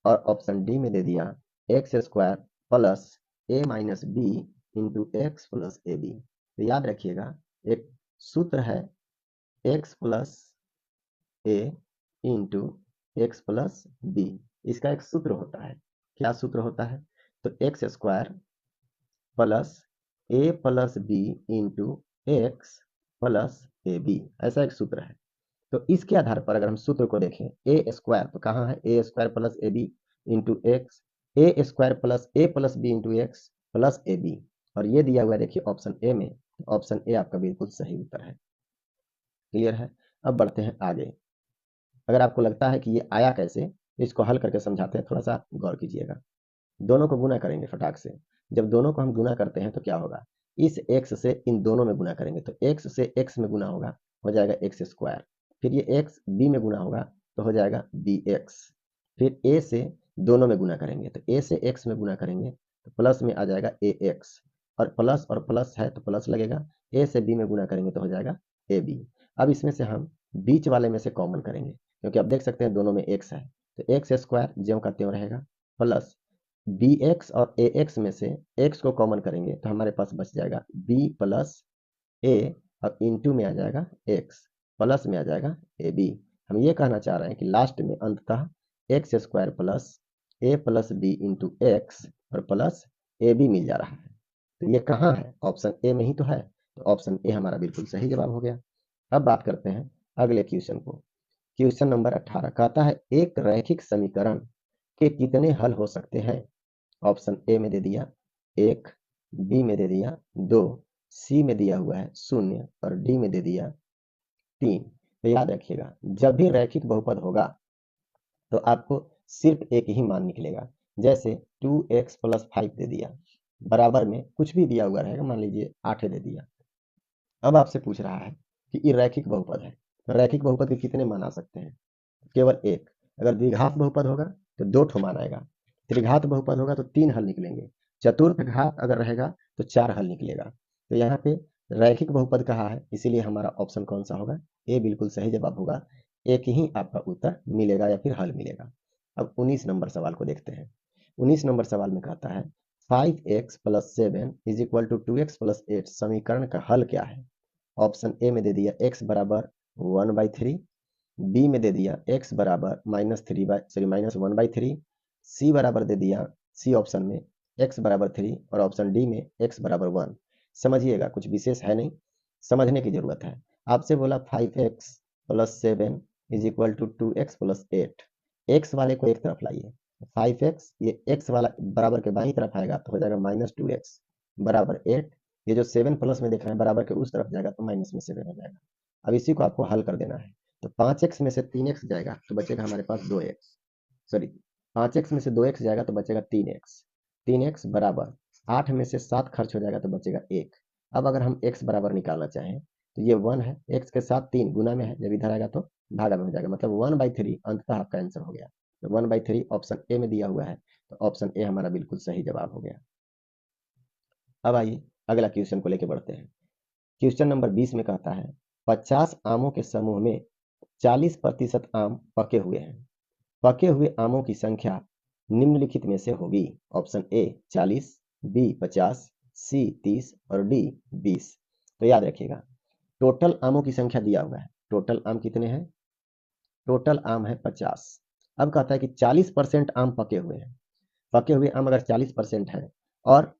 और option D में दे दिया x square plus a minus b into x plus A b. तो याद रखिएगा एक सूत्र है x plus a into x plus b, इसका एक सूत्र होता है, क्या सूत्र होता है, तो एक्स स्क्वायर प्लस ए plus B into x plus ए बी, ऐसा एक सूत्र है। तो इसके आधार पर अगर हम सूत्र को देखें ए स्क्वायर तो कहाँ है, A square plus A B into X, A square plus A plus B into x plus A B, और ये दिया हुआ है देखिए ऑप्शन ए में, ऑप्शन ए आपका बिल्कुल सही उत्तर है। क्लियर है। अब बढ़ते हैं आगे। अगर आपको लगता है कि ये आया कैसे तो इसको हल करके समझाते हैं, थोड़ा सा गौर कीजिएगा। दोनों को गुना करेंगे फटाक से, जब दोनों को हम गुना करते हैं तो क्या होगा, इस x से इन दोनों में गुना करेंगे तो x से x में गुना होगा, हो जाएगा एक्स स्क्वायर, फिर ये x b में गुना होगा तो हो जाएगा bx, फिर a से दोनों में गुना करेंगे तो a से x में गुना करेंगे तो प्लस में आ जाएगा ax, और प्लस है तो प्लस लगेगा, a से b में गुना करेंगे तो हो जाएगा ab। अब इसमें से हम बीच वाले में से कॉमन करेंगे क्योंकि आप देख सकते हैं दोनों में x है, तो एक्स स्क्वायर ज्यों का त्यों रहेगा, प्लस बी एक्स और ए एक्स में से x को कॉमन करेंगे तो हमारे पास बच जाएगा b प्लस ए, और इंटू में आ जाएगा x, प्लस में आ जाएगा ए बी। हम ये कहना चाह रहे हैं कि लास्ट में अंततः एक्स स्क्वायर प्लस ए प्लस बी इंटू एक्स और प्लस ए बी मिल जा रहा है, तो ये कहाँ है, ऑप्शन ए में ही तो है, तो ऑप्शन ए हमारा बिल्कुल सही जवाब हो गया। अब बात करते हैं अगले क्वेश्चन को। क्वेश्चन नंबर 18 कहता है एक रैखिक समीकरण के कितने हल हो सकते हैं। ऑप्शन ए में दे दिया 1, बी में दे दिया 2, सी में दिया हुआ है 0 और डी में दे दिया 3। तो याद रखिएगा जब भी रैखिक बहुपद होगा तो आपको सिर्फ एक ही मान निकलेगा, जैसे 2x प्लस 5 दे दिया, बराबर में कुछ भी दिया हुआ रहेगा, मान लीजिए 8 दे दिया। अब आपसे पूछ रहा है कि ये रैखिक बहुपद है, तो रैखिक बहुपद के कितने मान आ सकते हैं, केवल एक। अगर द्विघात बहुपद होगा तो 2 ठो मान आएगा, त्रिघात बहुपद होगा तो 3 हल निकलेंगे, चतुर्थ घात अगर रहेगा तो 4 हल निकलेगा। तो यहाँ पे रैखिक बहुपद कहा है, इसीलिए हमारा ऑप्शन कौन सा होगा, ए बिल्कुल सही जवाब होगा, एक ही आपका उत्तर मिलेगा या फिर हल मिलेगा। अब 19 नंबर सवाल को देखते हैं। 19 नंबर सवाल में कहता है 5x plus 7 is equal to 2x plus 8 समीकरण का हल क्या है? ऑप्शन ए में दे दिया x बराबर 1/3, बी में दे दिया x बराबर -1/3, सी बराबर दे दिया, सी ऑप्शन में x बराबर 3 और ऑप्शन डी में x बराबर 1। समझिएगा, कुछ विशेष है नहीं, समझने की जरूरत है। आपसे बोला 5x plus 7 is equal to 2x plus 8, x वाले को एक तरफ लाइए, 5x ये x वाला बराबर के बाईं तरफ आएगा तो हो जाएगा -2x बराबर 8, ये जो 7 प्लस में देख रहे हैं बराबर के उस तरफ जाएगा तो माइनस में 7 हो जाएगा। अब इसी को आपको हल कर देना है, तो 5x में से 3x जाएगा तो बचेगा हमारे पास 2x, सॉरी 5x में से 2x जाएगा तो बचेगा 3x, 3x बराबर 8 में से 7 खर्च हो जाएगा तो बचेगा 1। अब अगर हम x बराबर निकालना चाहें तो ये 1 है, x के साथ 3 गुना में है, जब इधर आएगा तो भागा में हो जाएगा, मतलब 1/3 अंततः आपका आंसर हो गया। तो 1/3 ऑप्शन ए में दिया हुआ है, तो ऑप्शन ए हमारा बिल्कुल सही जवाब हो गया। अब आइए अगला क्वेश्चन को लेके बढ़ते हैं। क्वेश्चन नंबर 20 में कहता है 50 आमों के समूह में 40% आम पके हुए हैं, पके हुए आमों की संख्या निम्नलिखित में से होगी। ऑप्शन ए 40, बी 50, सी 30 और डी 20। तो याद रखिएगा, टोटल आमों की संख्या दिया हुआ है, टोटल आम कितने हैं? टोटल आम है 50। अब कहता है कि 40% आम पके हुए हैं, पके हुए आम अगर 40% है और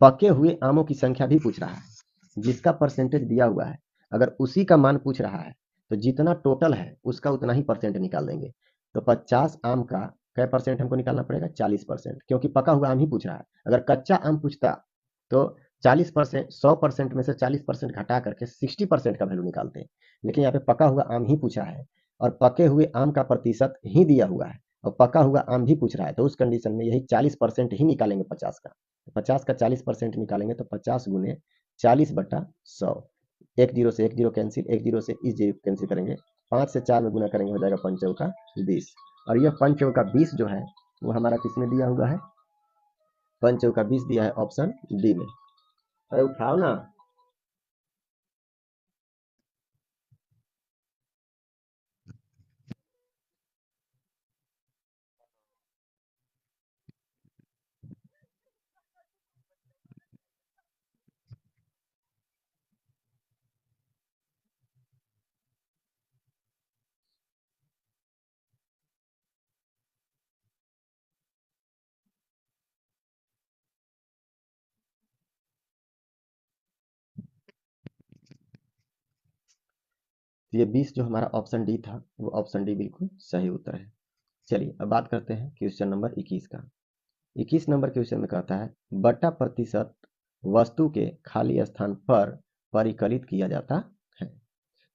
पके हुए आमों की संख्या भी पूछ रहा है, जिसका परसेंटेज दिया हुआ है अगर उसी का मान पूछ रहा है तो जितना टोटल है उसका उतना ही परसेंट निकाल देंगे। तो 50 आम का क्या परसेंट हमको निकालना पड़ेगा? 40%, क्योंकि पका हुआ आम ही पूछ रहा है। अगर कच्चा आम पूछता तो 40%, 100% में से 40% घटा करके 60% का वैल्यू निकालते हैं, लेकिन यहाँ पे पका हुआ आम ही पूछा है और पके हुए आम का प्रतिशत ही दिया हुआ है और पका हुआ आम भी पूछ रहा है, तो उस कंडीशन में यही 40% ही निकालेंगे 50 का। 50 का 40% निकालेंगे तो 50 गुने 40/100, एक जीरो से एक जीरो कैंसिल, एक जीरो से इस जीरो कैंसिल करेंगे, 5 से 4 में गुना करेंगे हो जाएगा 5 चौका 20, और यह 5 चौका 20 जो है वो हमारा किसमें दिया हुआ है? 5 चौका 20 दिया है ऑप्शन डी में। अरे उठाओ ना। ये 20 जो हमारा ऑप्शन डी था वो ऑप्शन डी बिल्कुल सही उत्तर है। चलिए अब बात करते हैं क्वेश्चन नंबर 21 का। 21 नंबर क्वेश्चन में कहता है बटा प्रतिशत वस्तु के खाली स्थान पर परिकलित किया जाता है।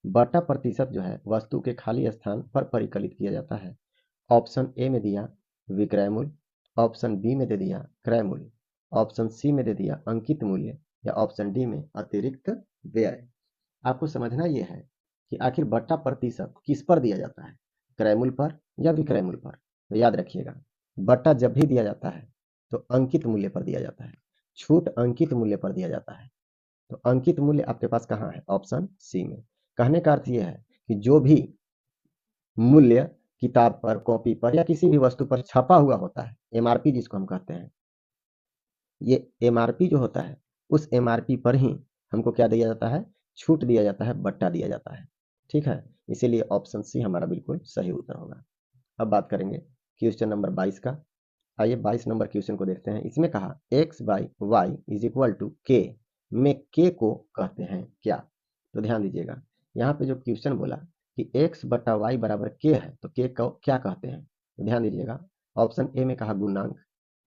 बटा प्रतिशत जो है वस्तु के खाली स्थान पर परिकलित किया जाता है। ऑप्शन ए में दिया विक्रय मूल्य, ऑप्शन बी में दे दिया क्रय मूल्य, ऑप्शन सी में दे दिया अंकित मूल्य, या ऑप्शन डी में अतिरिक्त व्यय। आपको समझना यह है कि आखिर बटा प्रतिशत किस पर दिया जाता है, क्रय मूल्य पर या विक्रय मूल्य पर? तो याद रखिएगा, बटा जब भी दिया जाता है तो अंकित मूल्य पर दिया जाता है, छूट अंकित मूल्य पर दिया जाता है। तो अंकित मूल्य आपके पास कहाँ है? ऑप्शन सी में। कहने का अर्थ यह है कि जो भी मूल्य किताब पर, कॉपी पर या किसी भी वस्तु पर छपा हुआ होता है, एमआरपी जिसको हम कहते हैं, ये एमआरपी जो होता है उस एमआरपी पर ही हमको क्या दिया जाता है? छूट दिया जाता है, बट्टा दिया जाता है। ठीक है, इसीलिए ऑप्शन सी हमारा बिल्कुल सही उत्तर होगा। अब बात करेंगे क्वेश्चन नंबर 22 का। आइए 22 नंबर क्वेश्चन को देखते हैं। इसमें कहा x by y is equal to के में के को कहते हैं क्या? तो ध्यान दीजिएगा, यहाँ पे जो क्वेश्चन बोला कि एक्स बटा वाई बराबर के है तो के को क्या कहते हैं? तो ध्यान दीजिएगा, ऑप्शन ए में कहा गुणांक,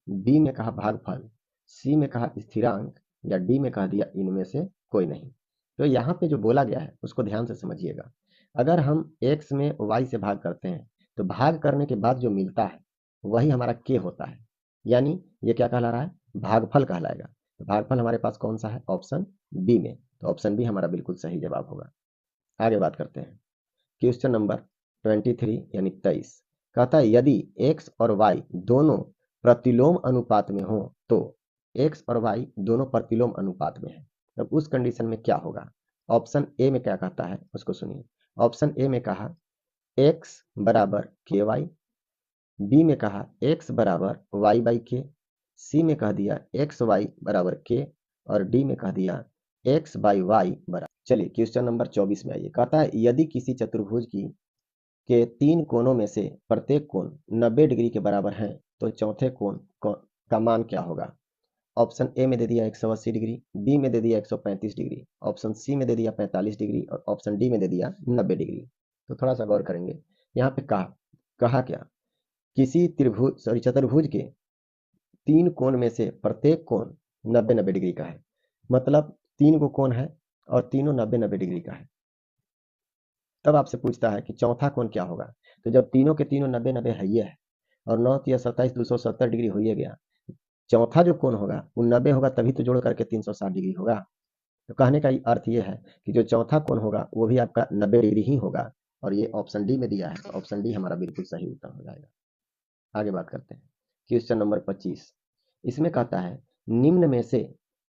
बी में कहा भागफल, सी में कहा स्थिरांक, या डी में कह दिया इनमें से कोई नहीं। तो यहाँ पे जो बोला गया है उसको ध्यान से समझिएगा। अगर हम x में y से भाग करते हैं तो भाग करने के बाद जो मिलता है वही हमारा k होता है, यानी ये क्या कहला रहा है? भागफल कहलाएगा। तो भागफल हमारे पास कौन सा है? ऑप्शन बी में। तो ऑप्शन बी हमारा बिल्कुल सही जवाब होगा। आगे बात करते हैं क्वेश्चन नंबर 23 यानी 23। कहता है यदि x और y दोनों प्रतिलोम अनुपात में हो तो x और y दोनों प्रतिलोम अनुपात में है, तब उस कंडीशन में क्या होगा? ऑप्शन ए में क्या कहता है उसको सुनिए। ऑप्शन ए में कहा x बराबर के वाई, बी में कहा x बराबर y बाई के, सी में कह दिया एक्स वाई बराबर के, और डी में कह दिया एक्स बाई वाई बराबर। चलिए क्वेश्चन नंबर 24 में आइए। कहता है यदि किसी चतुर्भुज की के 3 कोनों में से प्रत्येक कोण 90 डिग्री के बराबर हैं, तो चौथे कोण का मान क्या होगा? ऑप्शन ए में दे दिया 180 डिग्री, बी में दे दिया 135 डिग्री, ऑप्शन सी में दे दिया 45 डिग्री, और ऑप्शन डी में दे दिया 90 डिग्री। तो थोड़ा सा गौर करेंगे। यहाँ पे कहा क्या? किसी चतुर्भुज के 3 कोण में से प्रत्येक कोण 90-90 डिग्री का है। मतलब 3 को कोण है और तीनों 90-90 डिग्री का है। तब आपसे पूछता है कि चौथा कोण क्या होगा? तो जब तीनों के तीनों 90-90 है ये है, और 9 या 27 270 डिग्री हो ही गया, चौथा जो कोण होगा वो 90 होगा, तभी तो जोड़ करके 360 डिग्री होगा। तो कहने का अर्थ ये है कि जो चौथा कोण होगा वो भी आपका 90 डिग्री ही होगा, और ये ऑप्शन डी में दिया है, तो ऑप्शन डी हमारा बिल्कुल सही उत्तर हो जाएगा। आगे बात करते हैं। क्वेश्चन नंबर 25, इसमें कहता है निम्न में से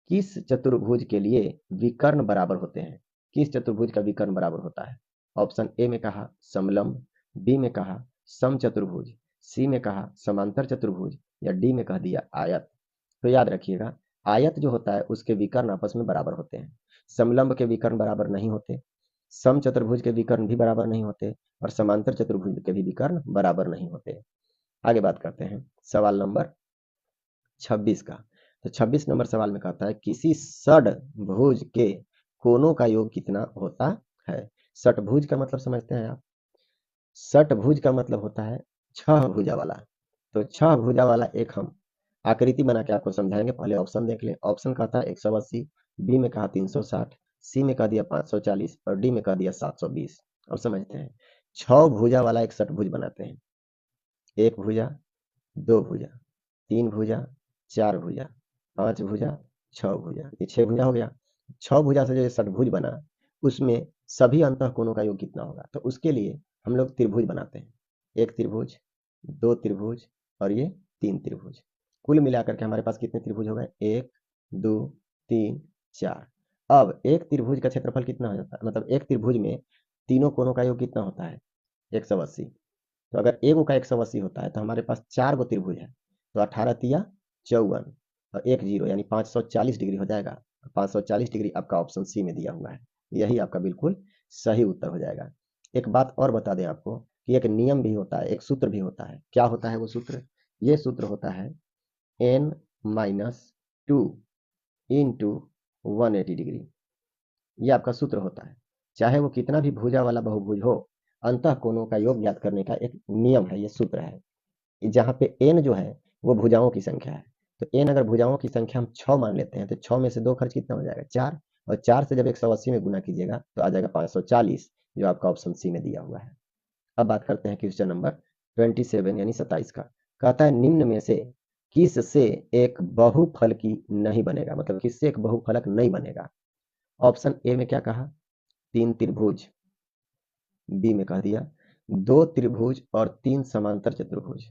किस चतुर्भुज के लिए विकर्ण बराबर होते हैं? किस चतुर्भुज का विकर्ण बराबर होता है? ऑप्शन ए में कहा समलंब, बी में कहा समचतुर्भुज, सी में कहा समांतर चतुर्भुज, या डी में कह दिया आयत। तो याद रखिएगा, आयत जो होता है उसके विकर्ण आपस में बराबर होते हैं, समलंब के विकर्ण बराबर नहीं होते, समचतुर्भुज के विकर्ण भी बराबर नहीं होते, और समांतर चतुर्भुज के भी विकर्ण बराबर नहीं होते। आगे बात करते हैं सवाल नंबर 26 का। तो 26 नंबर सवाल में कहता है किसी षडभुज के कोणों का योग कितना होता है? षटभुज का मतलब समझते हैं आप? षटभुज का मतलब होता है 6 भुजा वाला। तो 6 भुजा वाला एक हम आकृति बना के आपको समझाएंगे। पहले ऑप्शन देख लें। ऑप्शन कहता है 180, बी में कहा 360, सी में कह दिया 540, और डी में कह दिया 720। अब समझते हैं। 6 भुजा वाला एक षटभुज बनाते हैं। 1 भुजा, 2 भुजा, 3 भुजा, 4 भुजा, 5 भुजा, 6 भुजा, ये 6 भुजा हो गया। 6 भुजा से जो षटभुज बना, उसमें सभी अंतःकोणों का योग कितना होगा? तो उसके लिए हम लोग त्रिभुज बनाते हैं। 1 त्रिभुज, 2 त्रिभुज, और ये 3 त्रिभुज। कुल मिलाकर के हमारे पास कितने त्रिभुज हो गए? 1, 2, 3, 4। अब एक त्रिभुज का क्षेत्रफल कितना हो जाता है? मतलब एक त्रिभुज में तीनों कोणों का योग कितना होता है? 180। तो अगर एक का 180 होता है तो हमारे पास 4 गो त्रिभुज है, तो 18 तिया 54 और 1 जीरो यानी 540 डिग्री हो जाएगा। 540 डिग्री आपका ऑप्शन सी में दिया हुआ है, यही आपका बिल्कुल सही उत्तर हो जाएगा। एक बात और बता दें आपको कि एक नियम भी होता है, एक सूत्र भी होता है। क्या होता है वो सूत्र? ये सूत्र होता है n-2 इंटू 180 डिग्री। ये आपका सूत्र होता है। चाहे वो कितना भी भुजा वाला बहुभुज हो, अंतः कोणों का योग ज्ञात करने का एक नियम है, ये सूत्र है। जहाँ पे n जो है वो भुजाओं की संख्या है, तो n अगर भुजाओं की संख्या हम 6 मान लेते हैं, तो 6 में से 2 खर्च कितना हो जाएगा? 4, और 4 से जब 180 में गुना कीजिएगा तो आ जाएगा 540, जो आपका ऑप्शन सी में दिया हुआ है। अब बात करते हैं क्वेश्चन नंबर 27 यानी 27 का। कहता है निम्न में से किस से एक बहुफलकी नहीं बनेगा? मतलब किससे एक बहुफलक नहीं बनेगा? ऑप्शन ए में क्या कहा? 3 त्रिभुज, बी में कह दिया 2 त्रिभुज और 3 समांतर चतुर्भुज,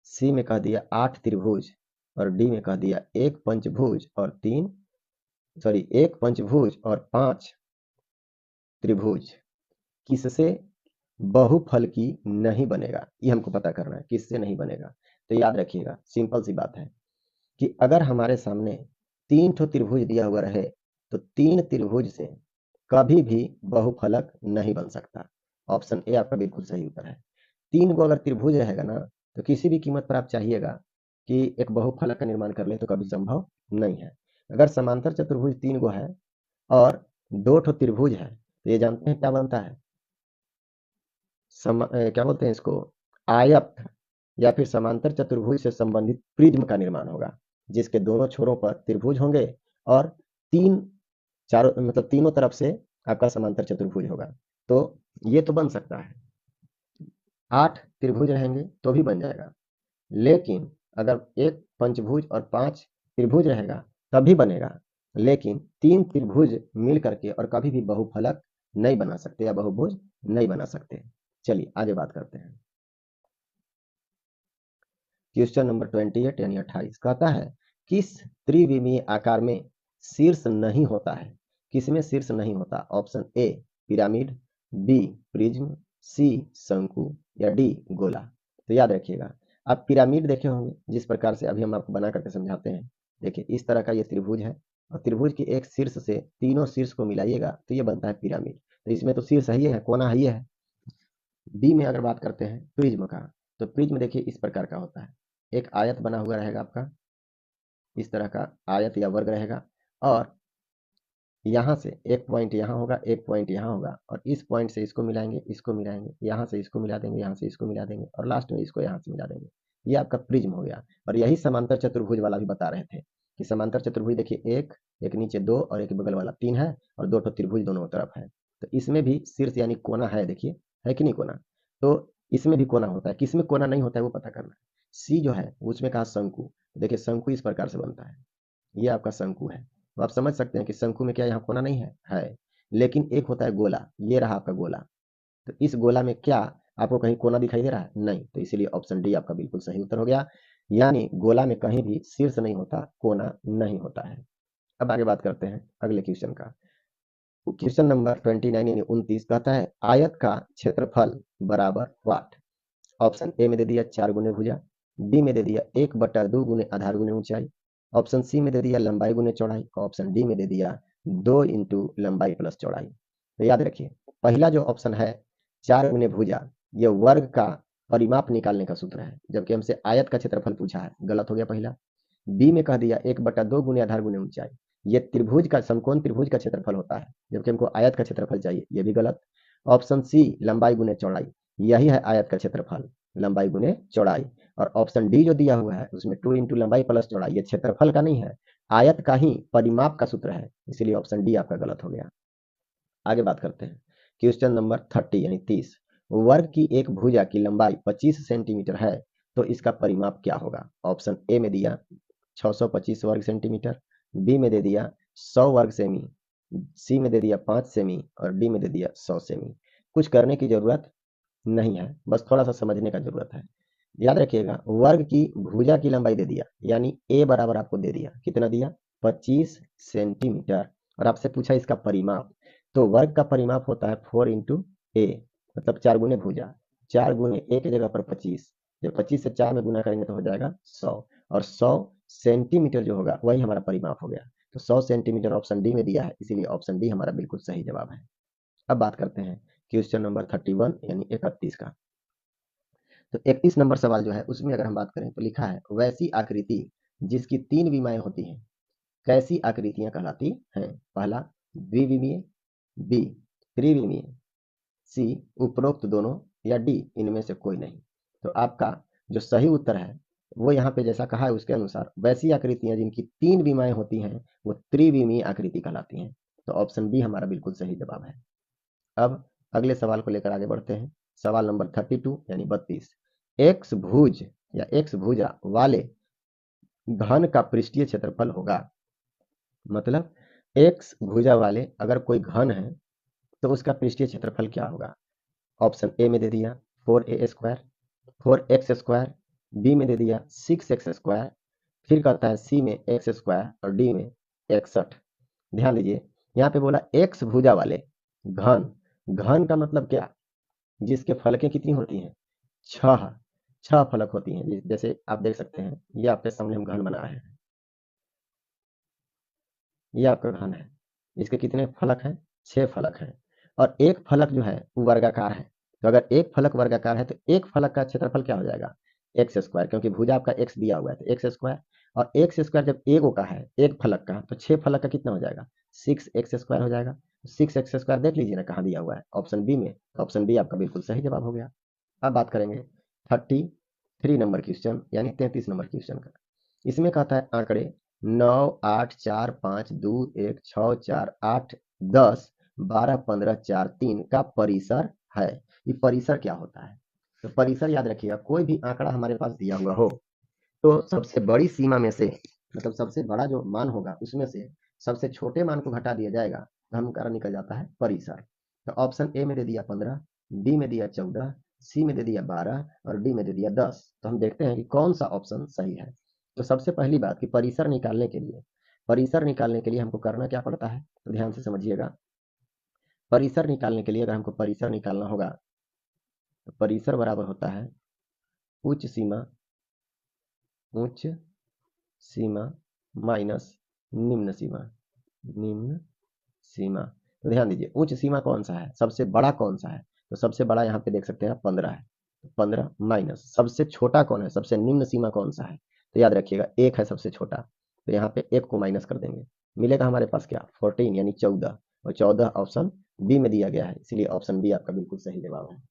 सी में कह दिया 8 त्रिभुज, और डी में कह दिया एक पंचभुज और 5 त्रिभुज। किससे बहुफलकी नहीं बनेगा, ये हमको पता करना है, किससे नहीं बनेगा। तो याद रखिएगा, सिंपल सी बात है कि अगर हमारे सामने 3 ठो त्रिभुज दिया हुआ रहे, तो 3 त्रिभुज से कभी भी बहुफलक नहीं बन सकता। ऑप्शन ए आपका बिल्कुल सही उत्तर है। 3 गो अगर त्रिभुज रहेगा ना, तो किसी भी कीमत पर आप चाहिएगा कि एक बहुफलक का निर्माण कर ले, तो कभी संभव नहीं है। अगर समांतर चतुर्भुज 3 गो है और 2 ठो त्रिभुज है, तो ये जानते हैं क्या बनता है? क्या बोलते हैं इसको? आयत, या फिर समांतर चतुर्भुज से संबंधित प्रिज्म का निर्माण होगा, जिसके दोनों छोरों पर त्रिभुज होंगे और चारों मतलब तीनों तरफ से आपका समांतर चतुर्भुज होगा। तो ये तो बन सकता है। 8 त्रिभुज रहेंगे तो भी बन जाएगा, लेकिन अगर एक पंचभुज और 5 त्रिभुज रहेगा तभी बनेगा। लेकिन 3 त्रिभुज मिल करके और कभी भी बहुफलक नहीं बना सकते या बहुभुज नहीं बना सकते। चलिए आगे बात करते हैं। क्वेश्चन नंबर 28 यानी 28 कहता है किस त्रिविमीय आकार में शीर्ष नहीं होता है? किसमें शीर्ष नहीं होता? Option A pyramid, B prism, C शंकु, या डी गोला। तो याद रखिएगा, आप पिरामिड देखे होंगे जिस प्रकार से अभी हम आपको बना करके समझाते हैं। देखिए इस तरह का ये त्रिभुज है और त्रिभुज के एक शीर्ष से तीनों शीर्ष को मिलाइएगा तो ये बनता है पिरामिड। तो इसमें तो शीर्ष ही है, कोना ही है। बी में अगर बात करते हैं प्रिज्म का, तो प्रिज्म देखिए इस प्रकार का होता है। एक आयत बना हुआ रहेगा आपका, इस तरह का आयत या वर्ग रहेगा, और यहाँ से एक पॉइंट यहाँ होगा, एक पॉइंट यहाँ होगा, और इस पॉइंट से इसको मिलाएंगे, इसको मिलाएंगे, यहाँ से इसको मिला देंगे, यहाँ से इसको मिला देंगे, और लास्ट में इसको यहाँ से मिला देंगे। ये आपका प्रिज्म हो गया। और यही समांतर चतुर्भुज वाला भी बता रहे थे कि समांतर चतुर्भुज देखिए एक, एक नीचे दो और एक बगल वाला तीन है, और दो ठो त्रिभुज दोनों तरफ है। तो इसमें भी शीर्ष यानी कोना है, देखिए है कि नहीं कोना। तो इसमें भी कोना होता है, किसमें कोना नहीं होता है वो पता करना है। सी जो है उसमें कहा शंकु। देखिए शंकु इस प्रकार से बनता है, ये आपका शंकु है। तो आप समझ सकते हैं कि शंकु में क्या यहाँ कोना नहीं है। लेकिन एक होता है गोला, ये रहा आपका गोला। तो इस गोला में क्या आपको कहीं कोना दिखाई दे रहा है? नहीं। तो इसीलिए ऑप्शन डी आपका बिल्कुल सही उत्तर हो गया। यानी गोला में कहीं भी शीर्ष नहीं होता, कोना नहीं होता है। अब आगे बात करते हैं अगले क्वेश्चन का। क्वेश्चन नंबर 29 यानी 29 कहता है आयत का क्षेत्रफल बराबर वाट। ऑप्शन ए में दे दिया 4 गुने भुजा, बी में दे दिया 1/2 गुने आधार गुने ऊंचाई, ऑप्शन सी में दे दिया लंबाई गुने चौड़ाई, ऑप्शन डी में दे दिया 2 इंटू लंबाई प्लस चौड़ाई। तो याद रखिए पहला जो ऑप्शन है 4 गुने भुजा, ये वर्ग का परिमाप निकालने का सूत्र है, जबकि हमसे आयत का क्षेत्रफल पूछा है, गलत हो गया पहला। बी में कह दिया 1/2 गुने आधार गुने ऊंचाई, ये त्रिभुज का समकोण त्रिभुज का क्षेत्रफल होता है, जबकि हमको आयत का क्षेत्रफल चाहिए, ये भी गलत। ऑप्शन सी लंबाई गुने चौड़ाई, यही है आयत का क्षेत्रफल, लंबाई गुने चौड़ाई। और ऑप्शन डी जो दिया हुआ है उसमें 2 इंटू लंबाई प्लस चौड़ाई, ये क्षेत्रफल का नहीं है, आयत का ही परिमाप का सूत्र है, इसीलिए ऑप्शन डी आपका गलत हो गया। आगे बात करते हैं क्वेश्चन नंबर 30 यानी 30। वर्ग की एक भुजा की लंबाई 25 सेंटीमीटर है, तो इसका परिमाप क्या होगा? ऑप्शन ए में दिया 625 वर्ग सेंटीमीटर, बी में दे दिया 100 वर्ग सेमी, सी में दे दिया 5 सेमी, और डी में दे दिया 100 सेमी। कुछ करने की जरूरत नहीं है, बस थोड़ा सा समझने का जरूरत है। याद रखिएगा वर्ग की भुजा की लंबाई दे दिया, यानी ए बराबर आपको दे दिया, कितना दिया? 25 सेंटीमीटर। और आपसे पूछा इसका परिमाप, तो वर्ग का परिमाप होता है 4 इंटू ए, मतलब 4 गुने भुजा, 4 गुने ए की जगह पर 25, जब 25 से 4 में गुना करेंगे तो हो जाएगा 100, और 100 सेंटीमीटर जो होगा वही हमारा परिमाप हो गया। तो 100 सेंटीमीटर ऑप्शन डी में दिया है, इसीलिए ऑप्शन डी हमारा बिल्कुल सही जवाब है। अब बात करते हैं क्वेश्चन नंबर 31 यानी 31 का। तो 31 नंबर सवाल जो है उसमें अगर हम बात करें तो लिखा है वैसी आकृति जिसकी 3 विमाएं होती हैं कैसी आकृतियां कहलाती हैं? पहला द्विविमीय, बी त्रिविमीय, सी उपरोक्त दोनों, या डी इनमें से कोई नहीं। तो आपका जो सही उत्तर है वो यहाँ पे जैसा कहा है उसके अनुसार वैसी आकृतियां जिनकी 3 विमाएं होती हैं वो त्रिविमीय आकृति कहलाती हैं। तो ऑप्शन बी हमारा बिल्कुल सही जवाब है। अब अगले सवाल को लेकर आगे बढ़ते हैं। सवाल नंबर 32 यानी 32। एक्स भुज या एक्स भुजा वाले घन का पृष्ठीय क्षेत्रफल होगा। मतलब एक्स भुजा वाले अगर कोई घन है तो उसका पृष्ठीय क्षेत्रफल क्या होगा? ऑप्शन ए में दे दिया 4a² 4x², बी में दे दिया 6x², फिर कहता है सी में x² और डी में 61। ध्यान दीजिए यहाँ पे बोला एक्स भुजा वाले घन, घन का मतलब क्या? जिसके फलकें कितनी होती हैं? 6, 6 फलक होती हैं। जैसे आप देख सकते हैं ये आपके सामने हम घन बना रहे हैं, ये आपका घन है, इसके कितने फलक हैं? 6 फलक हैं। और एक फलक जो है वो वर्गाकार है, तो अगर एक फलक वर्गाकार है तो एक फलक का क्षेत्रफल क्या हो जाएगा? x², क्योंकि भुजा आपका x दिया हुआ है तो x², और x² जब एगो का है एक फलक का तो 6 फलक का कितना हो जाएगा? 6x² हो जाएगा। 6x² देख लीजिए ना कहाँ दिया हुआ है, ऑप्शन बी में। ऑप्शन बी आपका बिल्कुल सही जवाब हो गया। अब बात करेंगे 33 नंबर क्वेश्चन यानी 33 नंबर क्वेश्चन का। इसमें कहता है आंकड़े 9, 8, 4, 5, 2, 1, 6, 4, 8, 10, 12, 15, 4, 3 का परिसर है। ये परिसर क्या होता है? तो परिसर याद रखिएगा कोई भी आंकड़ा हमारे पास दिया हुआ हो तो सबसे बड़ी सीमा में से, मतलब सबसे बड़ा जो मान होगा उसमें से सबसे छोटे मान को घटा दिया जाएगा तो हमारा निकल जाता है परिसर। तो ऑप्शन ए में दे दिया 15, बी में दिया 14, सी में दे दिया 12 और डी में दे दिया 10। तो हम देखते हैं कि कौन सा ऑप्शन सही है। तो सबसे पहली बात कि परिसर निकालने के लिए हमको करना क्या पड़ता है, तो ध्यान से समझिएगा। परिसर निकालने के लिए अगर हमको परिसर निकालना होगा तो परिसर बराबर होता है उच्च सीमा उच्च सीमा माइनस निम्न सीमा। निम्न सीमा, तो ध्यान दीजिए उच्च सीमा कौन सा है, सबसे बड़ा कौन सा है, तो सबसे बड़ा यहाँ पे देख सकते हैं 15 है, 15 माइनस सबसे छोटा कौन है, सबसे निम्न सीमा कौन सा है, तो याद रखिएगा 1 है सबसे छोटा, तो यहाँ पे 1 को माइनस कर देंगे, मिलेगा हमारे पास क्या 14 यानी 14, और 14 ऑप्शन बी में दिया गया है, इसलिए ऑप्शन बी आपका बिल्कुल सही जवाब है।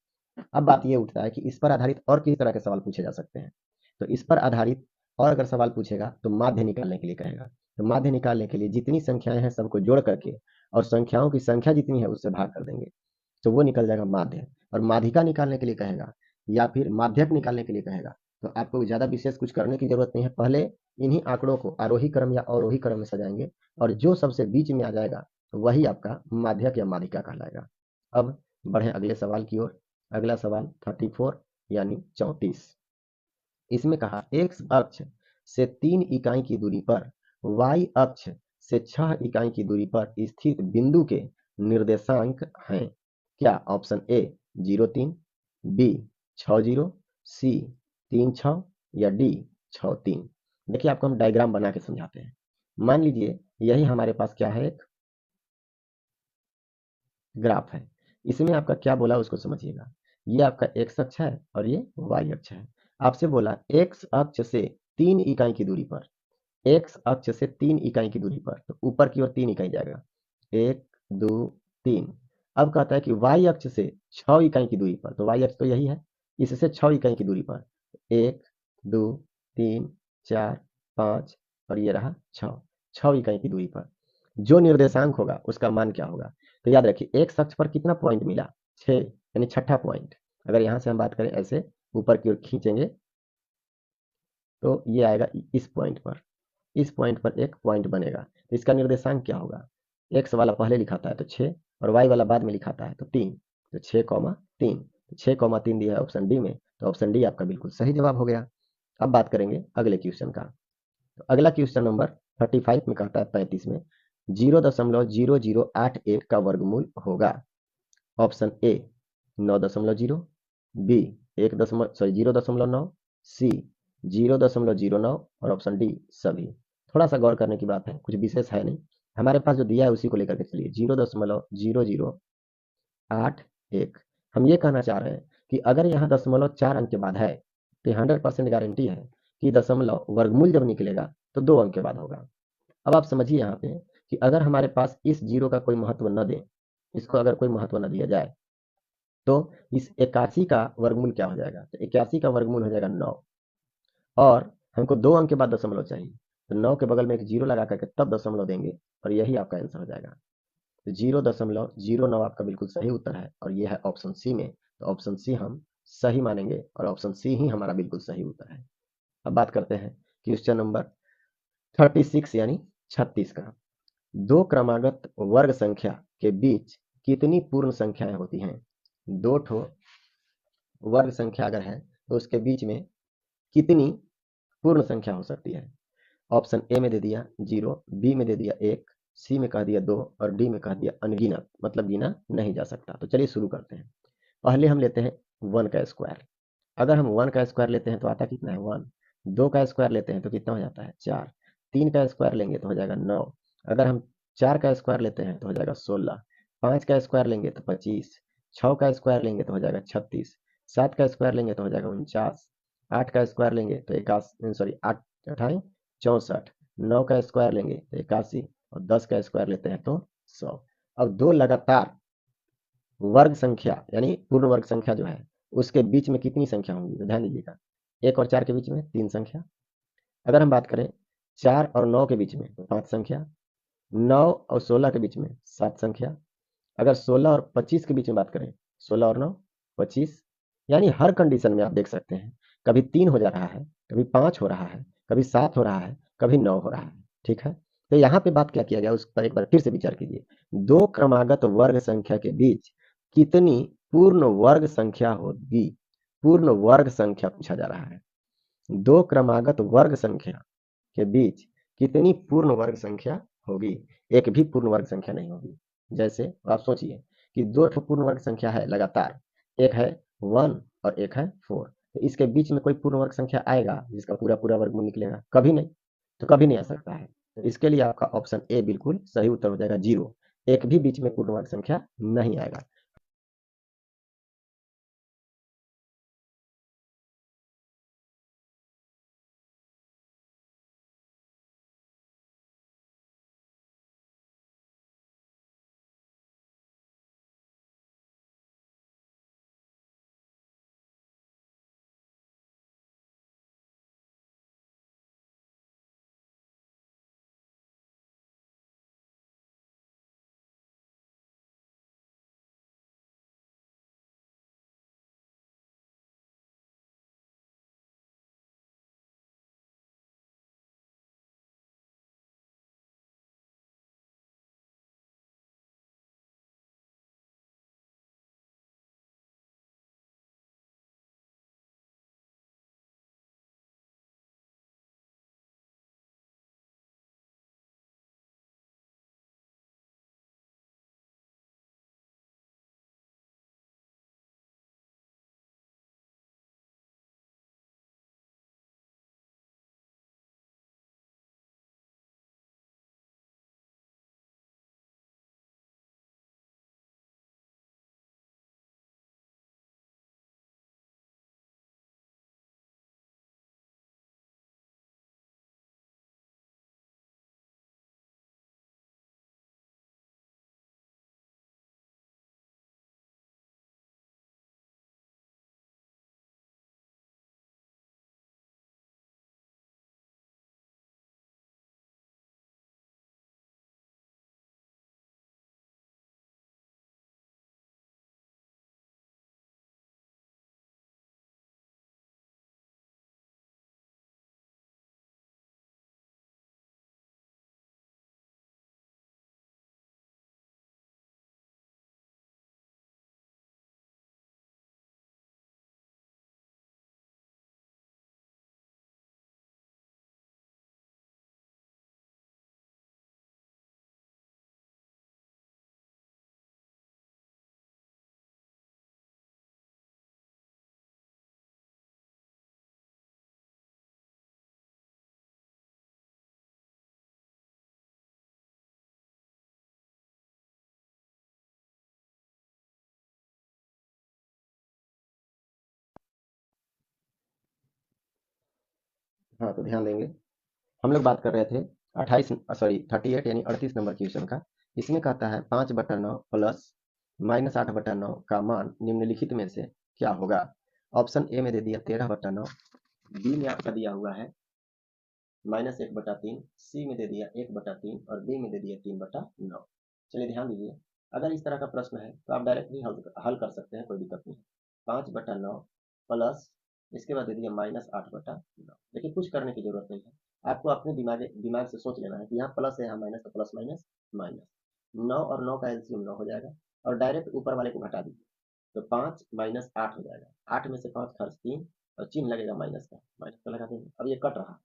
अब बात ये उठता है कि इस पर आधारित और किस तरह के सवाल पूछे जा सकते हैं, तो इस पर आधारित और अगर सवाल पूछेगा तो माध्य निकालने के लिए कहेगा, तो माध्य निकालने के लिए जितनी संख्याएं हैं सबको जोड़ करके और संख्याओं की संख्या जितनी है उससे भाग कर देंगे, तो वो निकल जाएगा माध्य। और माध्यिका निकालने के लिए कहेगा या फिर माध्यक निकालने के लिए कहेगा, तो आपको ज़्यादा विशेष कुछ करने की जरूरत नहीं है, पहले इन्हीं आंकड़ों को आरोही क्रम या अवरोही क्रम में सजाएंगे और जो सबसे बीच में आ जाएगा वही आपका माध्यक या माध्यिका कहलाएगा। अब बढ़े अगले सवाल की ओर। अगला सवाल 34 यानी 34। इसमें कहा एक्स अक्ष से 3 इकाई की दूरी पर वाई अक्ष से 6 इकाई की दूरी पर स्थित बिंदु के निर्देशांक हैं क्या, ऑप्शन ए 0 3, बी 6 0, सी 3 6 या डी 6 3। देखिए आपको हम डायग्राम बना के समझाते हैं। मान लीजिए यही हमारे पास क्या है, एक ग्राफ है, इसमें आपका क्या बोला उसको समझिएगा, ये आपका एक्स अक्ष है और ये वाई अक्ष है। आपसे बोला एक्स अक्ष से 3 इकाई की दूरी पर, एक्स अक्ष से 3 इकाई की दूरी पर, तो ऊपर की ओर 3 इकाई जाएगा, 1 2 3। अब कहता है कि वाई अक्ष से 6 इकाई की दूरी पर, तो वाई अक्ष तो यही है, इससे 6 इकाई की दूरी पर 1 2 3 4 5 और ये रहा 6 इकाई की दूरी पर जो निर्देशांक होगा उसका मान क्या होगा, तो याद रखिए एक्स अक्ष पर कितना पॉइंट मिला, 6 यानी छठा पॉइंट। अगर यहाँ से हम बात करें ऐसे ऊपर की ओर खींचेंगे तो ये आएगा इस पॉइंट पर, इस पॉइंट पर एक पॉइंट बनेगा, तो इसका निर्देशांक क्या होगा, एक्स वाला पहले लिखाता है तो 6 और वाई वाला बाद में लिखाता है तो 3, तो 6,3, 6,3 दिया है ऑप्शन डी में, तो ऑप्शन डी आपका बिल्कुल सही जवाब हो गया। अब बात करेंगे अगले क्वेश्चन का। तो अगला क्वेश्चन नंबर 35 में कहता है 35 में 0,0081 का वर्गमूल होगा, ऑप्शन ए 9,0, बी 0,9, सी 0,09 और ऑप्शन डी सभी। थोड़ा सा गौर करने की बात है, कुछ विशेष है नहीं, हमारे पास जो दिया है उसी को लेकर के चलिए। 0,0081, हम ये कहना चाह रहे हैं कि अगर यहाँ 0.4 अंक के बाद है तो 100% गारंटी है कि दशमलव वर्गमूल जब निकलेगा तो 2 अंक के बाद होगा। अब आप समझिए यहाँ पे कि अगर हमारे पास इस जीरो का कोई महत्व न दे, इसको अगर कोई महत्व न दिया जाए, तो इस 81 का वर्गमूल क्या हो जाएगा, तो 81 का वर्गमूल हो जाएगा 9, और हमको 2 अंक के बाद दशमलव चाहिए, तो 9 के बगल में एक जीरो लगा करके तब दशमलव देंगे और यही आपका आंसर हो जाएगा। तो 0,09 आपका बिल्कुल सही उत्तर है और ये है ऑप्शन सी में, तो ऑप्शन सी हम सही मानेंगे और ऑप्शन सी ही हमारा बिल्कुल सही उत्तर है। अब बात करते हैं क्वेश्चन नंबर 36 यानी 36 का। दो क्रमागत वर्ग संख्या के बीच कितनी पूर्ण संख्याएं होती हैं, दो ठो वर्ग संख्या अगर है तो उसके बीच में कितनी पूर्ण संख्या हो सकती है। ऑप्शन ए में दे दिया 0, बी में दे दिया 1, सी में कह दिया 2 और डी में कह दिया अनगिनत, मतलब गिना नहीं जा सकता। तो चलिए शुरू करते हैं। पहले हम लेते हैं 1 का स्क्वायर। अगर हम 1 का स्क्वायर लेते हैं तो आता कितना है 1, 2 का स्क्वायर लेते हैं तो कितना हो जाता है 4, 3 का स्क्वायर लेंगे तो हो जाएगा 9, अगर हम 4 का स्क्वायर लेते हैं तो हो जाएगा 16, 5 का स्क्वायर लेंगे तो 25, 6 का स्क्वायर लेंगे तो हो जाएगा 36, 7 का स्क्वायर लेंगे तो हो जाएगा 49, 8 का स्क्वायर लेंगे तो 8 अठाई 64, 9 का स्क्वायर लेंगे तो 81 और 10 का स्क्वायर लेते हैं तो 100। अब दो लगातार वर्ग संख्या यानी पूर्ण वर्ग संख्या जो है उसके बीच में कितनी संख्या होंगी, तो ध्यान दीजिएगा 1 और 4 के बीच में 3 संख्या, अगर हम बात करें 4 और 9 के बीच में तो 5 संख्या, 9 और 16 के बीच में 7 संख्या, अगर 16 और 25 के बीच में बात करें 16 और 9 25, यानी हर कंडीशन में आप देख सकते हैं कभी 3 हो जा रहा है, कभी 5 हो रहा है, कभी 7 हो रहा है, कभी 9 हो रहा है। ठीक है, तो यहाँ पे बात क्या किया गया उस पर एक बार फिर से विचार कीजिए। दो क्रमागत वर्ग संख्या के बीच कितनी पूर्ण वर्ग संख्या होगी, पूर्ण वर्ग संख्या पूछा जा रहा है। दो क्रमागत वर्ग संख्या के बीच कितनी पूर्ण वर्ग संख्या होगी, एक भी पूर्ण वर्ग संख्या नहीं होगी। जैसे आप सोचिए कि दो पूर्ण वर्ग संख्या है लगातार, एक है 1 और एक है 4, तो इसके बीच में कोई पूर्ण वर्ग संख्या आएगा जिसका पूरा पूरा वर्गमूल निकलेगा? कभी नहीं। तो कभी नहीं आ सकता है। तो इसके लिए आपका ऑप्शन ए बिल्कुल सही उत्तर हो जाएगा, 0। एक भी बीच में पूर्ण वर्ग संख्या नहीं आएगा। हाँ, तो ध्यान देंगे। हम लोग बात कर रहे थे 38 यानी 38 नंबर क्वेश्चन का। इसमें कहता है 5/9 प्लस -8/9 का मान निम्नलिखित में से क्या होगा? ऑप्शन ए में दे दिया 13/9, बी में आपका दिया हुआ है -1/3, सी में दे दिया 1/3 और डी में दे दिया 3/9। चलिए ध्यान दीजिए। अगर इस तरह का प्रश्न है तो आप डायरेक्ट भी हल कर सकते हैं, कोई दिक्कत नहीं है। 5/9 प्लस, इसके बाद दे दिया -8/9। देखिए कुछ करने की जरूरत नहीं है। आपको अपने दिमाग से सोच लेना है कि यहाँ प्लस है, यहाँ माइनस, तो प्लस माइनस माइनस। 9 और 9 का एलसीएम 9 हो जाएगा और डायरेक्ट ऊपर वाले को घटा दीजिए। तो 5 माइनस 8 हो जाएगा। 8 में से 5 खर्च 3 और चिन्ह लगेगा माइनस का, माइनस का लगा देंगे। अब ये कट रहा,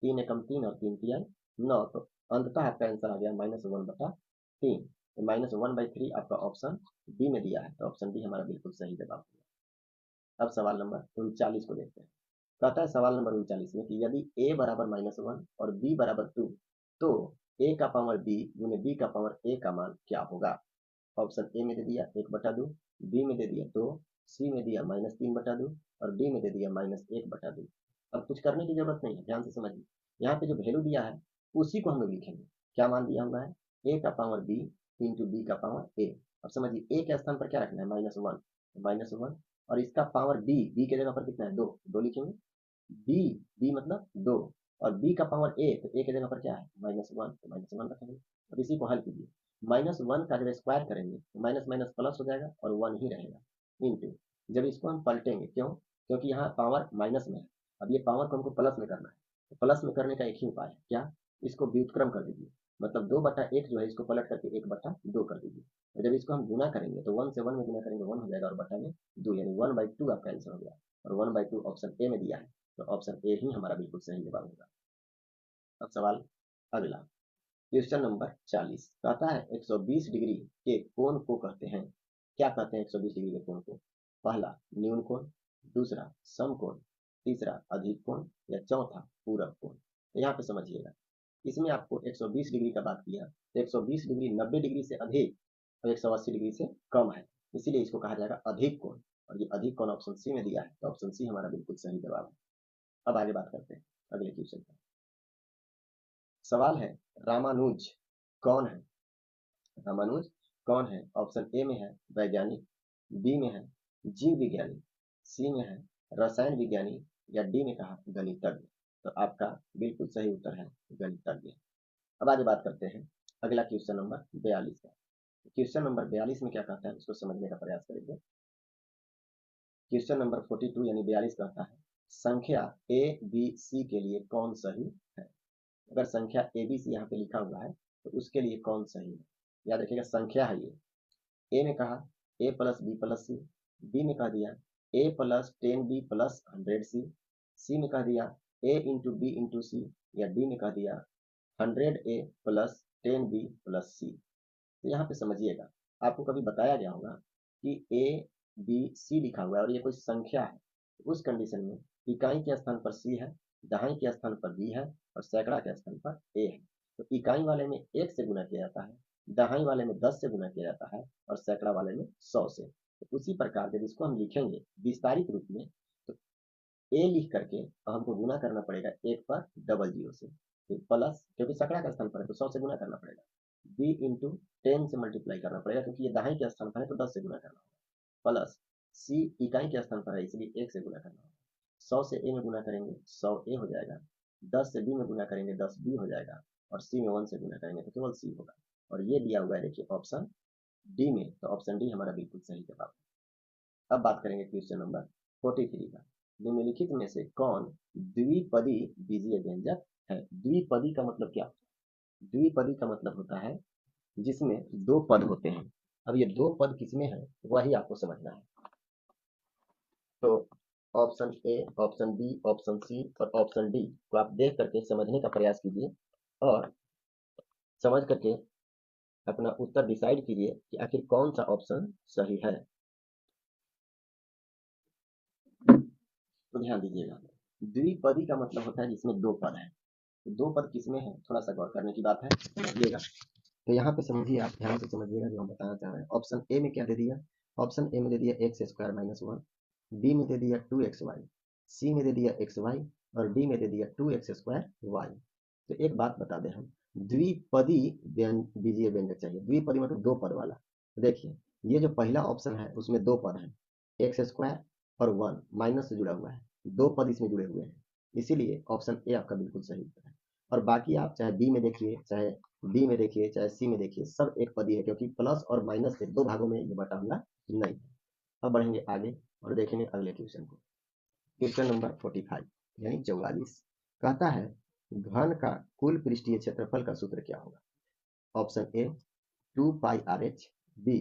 3 एकम 3 और 3 तिया 9, तो अंततः आपका आंसर आ गया -1/3। तो -1/3 आपका ऑप्शन बी में दिया है, तो ऑप्शन बी हमारा बिल्कुल सही जवाब है। अब सवाल नंबर 39 को देखते हैं। कहता है सवाल नंबर 39 में कि यदि a बराबर -1 और b बराबर 2, तो a का पावर b गुने b का पावर a का मान क्या होगा? ऑप्शन ए में दे दिया 1/2, बी में दे दिया 2, सी में दिया -3/2 और डी में दे दिया -1/2। अब कुछ करने की जरूरत नहीं है, ध्यान से समझिए। यहाँ पे जो वैल्यू दिया है उसी को हम लोग लिखेंगे। क्या मान दिया हुआ है? ए का पावर बी इंटू बी का पावर ए। अब समझिए ए के स्थान पर क्या रखना है? -1, -1। और इसका पावर बी, बी के जगह पर कितना है? 2, 2 लिखेंगे। बी, बी मतलब 2। और बी का पावर ए, तो ए की जगह पर क्या है? -1, तो -1 रखेंगे। अब इसी को हल कीजिए। -1 का जब स्क्वायर करेंगे तो माइनस माइनस प्लस हो जाएगा और 1 ही रहेगा, इंटू। जब इसको हम पलटेंगे, क्यों? क्योंकि यहाँ पावर माइनस में है। अब ये पावर को हमको प्लस में करना है, तो प्लस में करने का एक ही उपाय है, क्या? इसको व्युत्क्रम कर दीजिए। मतलब 2/1 जो है इसको पलट करके 1/2 कर दीजिए। और जब इसको हम गुना करेंगे तो 1 से 1 में गुना करेंगे 1 हो जाएगा और बटा में 2, यानी 1/2 आपका आंसर हो गया। और 1/2 ऑप्शन ए में दिया है, तो ऑप्शन ए ही हमारा बिल्कुल सही जवाब होगा। अब सवाल अगला, क्वेश्चन नंबर 40 कहता है 120 डिग्री के कोण को कहते हैं। क्या कहते हैं 120 डिग्री के कोण को? पहला न्यून कोण, दूसरा समकोण, तीसरा अधिक कोण या चौथा पूरक कोण। तो यहाँ पे समझिएगा, इसमें आपको 120 डिग्री का बात किया, तो 120 डिग्री 90 डिग्री से अधिक और 180 डिग्री से कम है, इसीलिए इसको कहा जाएगा अधिक कोण, और ये अधिक कोण ऑप्शन सी में दिया है, तो ऑप्शन सी हमारा बिल्कुल सही जवाब है। अब आगे बात करते हैं अगले क्वेश्चन पर। सवाल है, रामानुज कौन है? रामानुज कौन है? ऑप्शन ए में है वैज्ञानिक, बी में है जीव विज्ञानी, सी में है रसायन विज्ञानी, या डी में कहा गणितज्ञ। तो आपका बिल्कुल सही उत्तर है गणितज्ञ। अब आगे बात करते हैं अगला क्वेश्चन नंबर 42 का। क्वेश्चन नंबर 42 में क्या कहता है उसको समझने का प्रयास करेंगे। क्वेश्चन नंबर 42 यानी 42 कहता है, संख्या ए बी सी के लिए कौन सही है? अगर संख्या ए बी सी यहाँ पे लिखा हुआ है तो उसके लिए कौन सही है? याद रखिएगा संख्या है ये। ए में कहा ए प्लस बी प्लस सी, बी में कह दिया ए प्लस 10b प्लस 100c, सी में कह दिया ए इंटू बी इंटू सी, या डी में कह दिया 100a प्लस 10b प्लस सी। तो यहाँ पे समझिएगा, आपको कभी बताया गया होगा कि ए बी सी लिखा हुआ है और ये कोई संख्या है, तो उस कंडीशन में इकाई के स्थान पर सी है, दहाई के स्थान पर बी है और सैकड़ा के स्थान पर ए है। तो इकाई वाले में 1 से गुना किया जाता है, दहाई वाले में 10 से गुना किया जाता है और सैकड़ा वाले में 100 से। तो उसी प्रकार जब इसको हम लिखेंगे विस्तारित रूप में, तो ए लिख करके हमको गुना करना पड़ेगा 1 पर डबल जीरो से, फिर प्लस, क्योंकि सैकड़ा का स्थान पर है तो 100 से गुना करना पड़ेगा, बी इंटू 10 से मल्टीप्लाई करना पड़ेगा क्योंकि ये दहाई के स्थान पर है तो 10 से गुना करना होगा, प्लस सी इकाई के स्थान पर है इसलिए 1 से गुना करना होगा, 100 से ए में गुना करेंगे 100 ए हो जाएगा, 10 से बी में गुना करेंगे 10 बी हो जाएगा, और सी में 1 से गुना करेंगे तो केवल सी होगा। और ये दिया हुआ है देखिए ऑप्शन डी में, तो ऑप्शन डी हमारा बिल्कुल सही जवाब है। अब बात करेंगे क्वेश्चन नंबर 43 का। निम्नलिखित में से कौन द्विपदी बीजीय व्यंजक है? द्विपदी का मतलब क्या? द्विपदी का मतलब होता है जिसमें दो पद होते हैं। अब ये दो पद किसमें है वही आपको समझना है। तो option A, option B, option C और ऑप्शन डी को आप देख करके समझने का प्रयास कीजिए और समझ करके अपना उत्तर डिसाइड कीजिए कि आखिर कौन सा ऑप्शन सही है। तो ध्यान दीजिएगा, द्विपदी का मतलब होता है जिसमें दो पद है। तो दो पद किसमें है थोड़ा सा गौर करने की बात है, समझिएगा। तो यहाँ पे समझिए, आप ध्यान से समझिएगा जो हम बताना चाह रहे हैं। ऑप्शन ए में क्या दे दिया? ऑप्शन ए में दे दिया एक्स स्क्वायर माइनस 1, बी में दे दिया 2xy, सी में दे दिया xy और डी में दे दिया 2x स्क्वायर y। तो एक बात बता दें हम, द्विपदी बीजीय व्यंजक चाहिए। द्विपदी मतलब दो पद वाला। तो देखिए ये जो पहला ऑप्शन है उसमें दो पद हैं, एक्स स्क्वायर और 1 माइनस से जुड़ा हुआ है, दो पद इसमें जुड़े हुए हैं, इसीलिए ऑप्शन ए आपका बिल्कुल सही उत्तर है। और बाकी आप चाहे बी में देखिए, चाहे डी में देखिए, चाहे सी में देखिए, सब एक पदी है क्योंकि प्लस और माइनस से दो भागों में ये बटा हुआ नहीं है। अब बढ़ेंगे आगे और देखेंगे अगले क्वेश्चन को। क्वेश्चन नंबर 45 यानी 44 कहता है, घन का कुल पृष्ठीय क्षेत्रफल का सूत्र क्या होगा? Option A 2 pi r h, B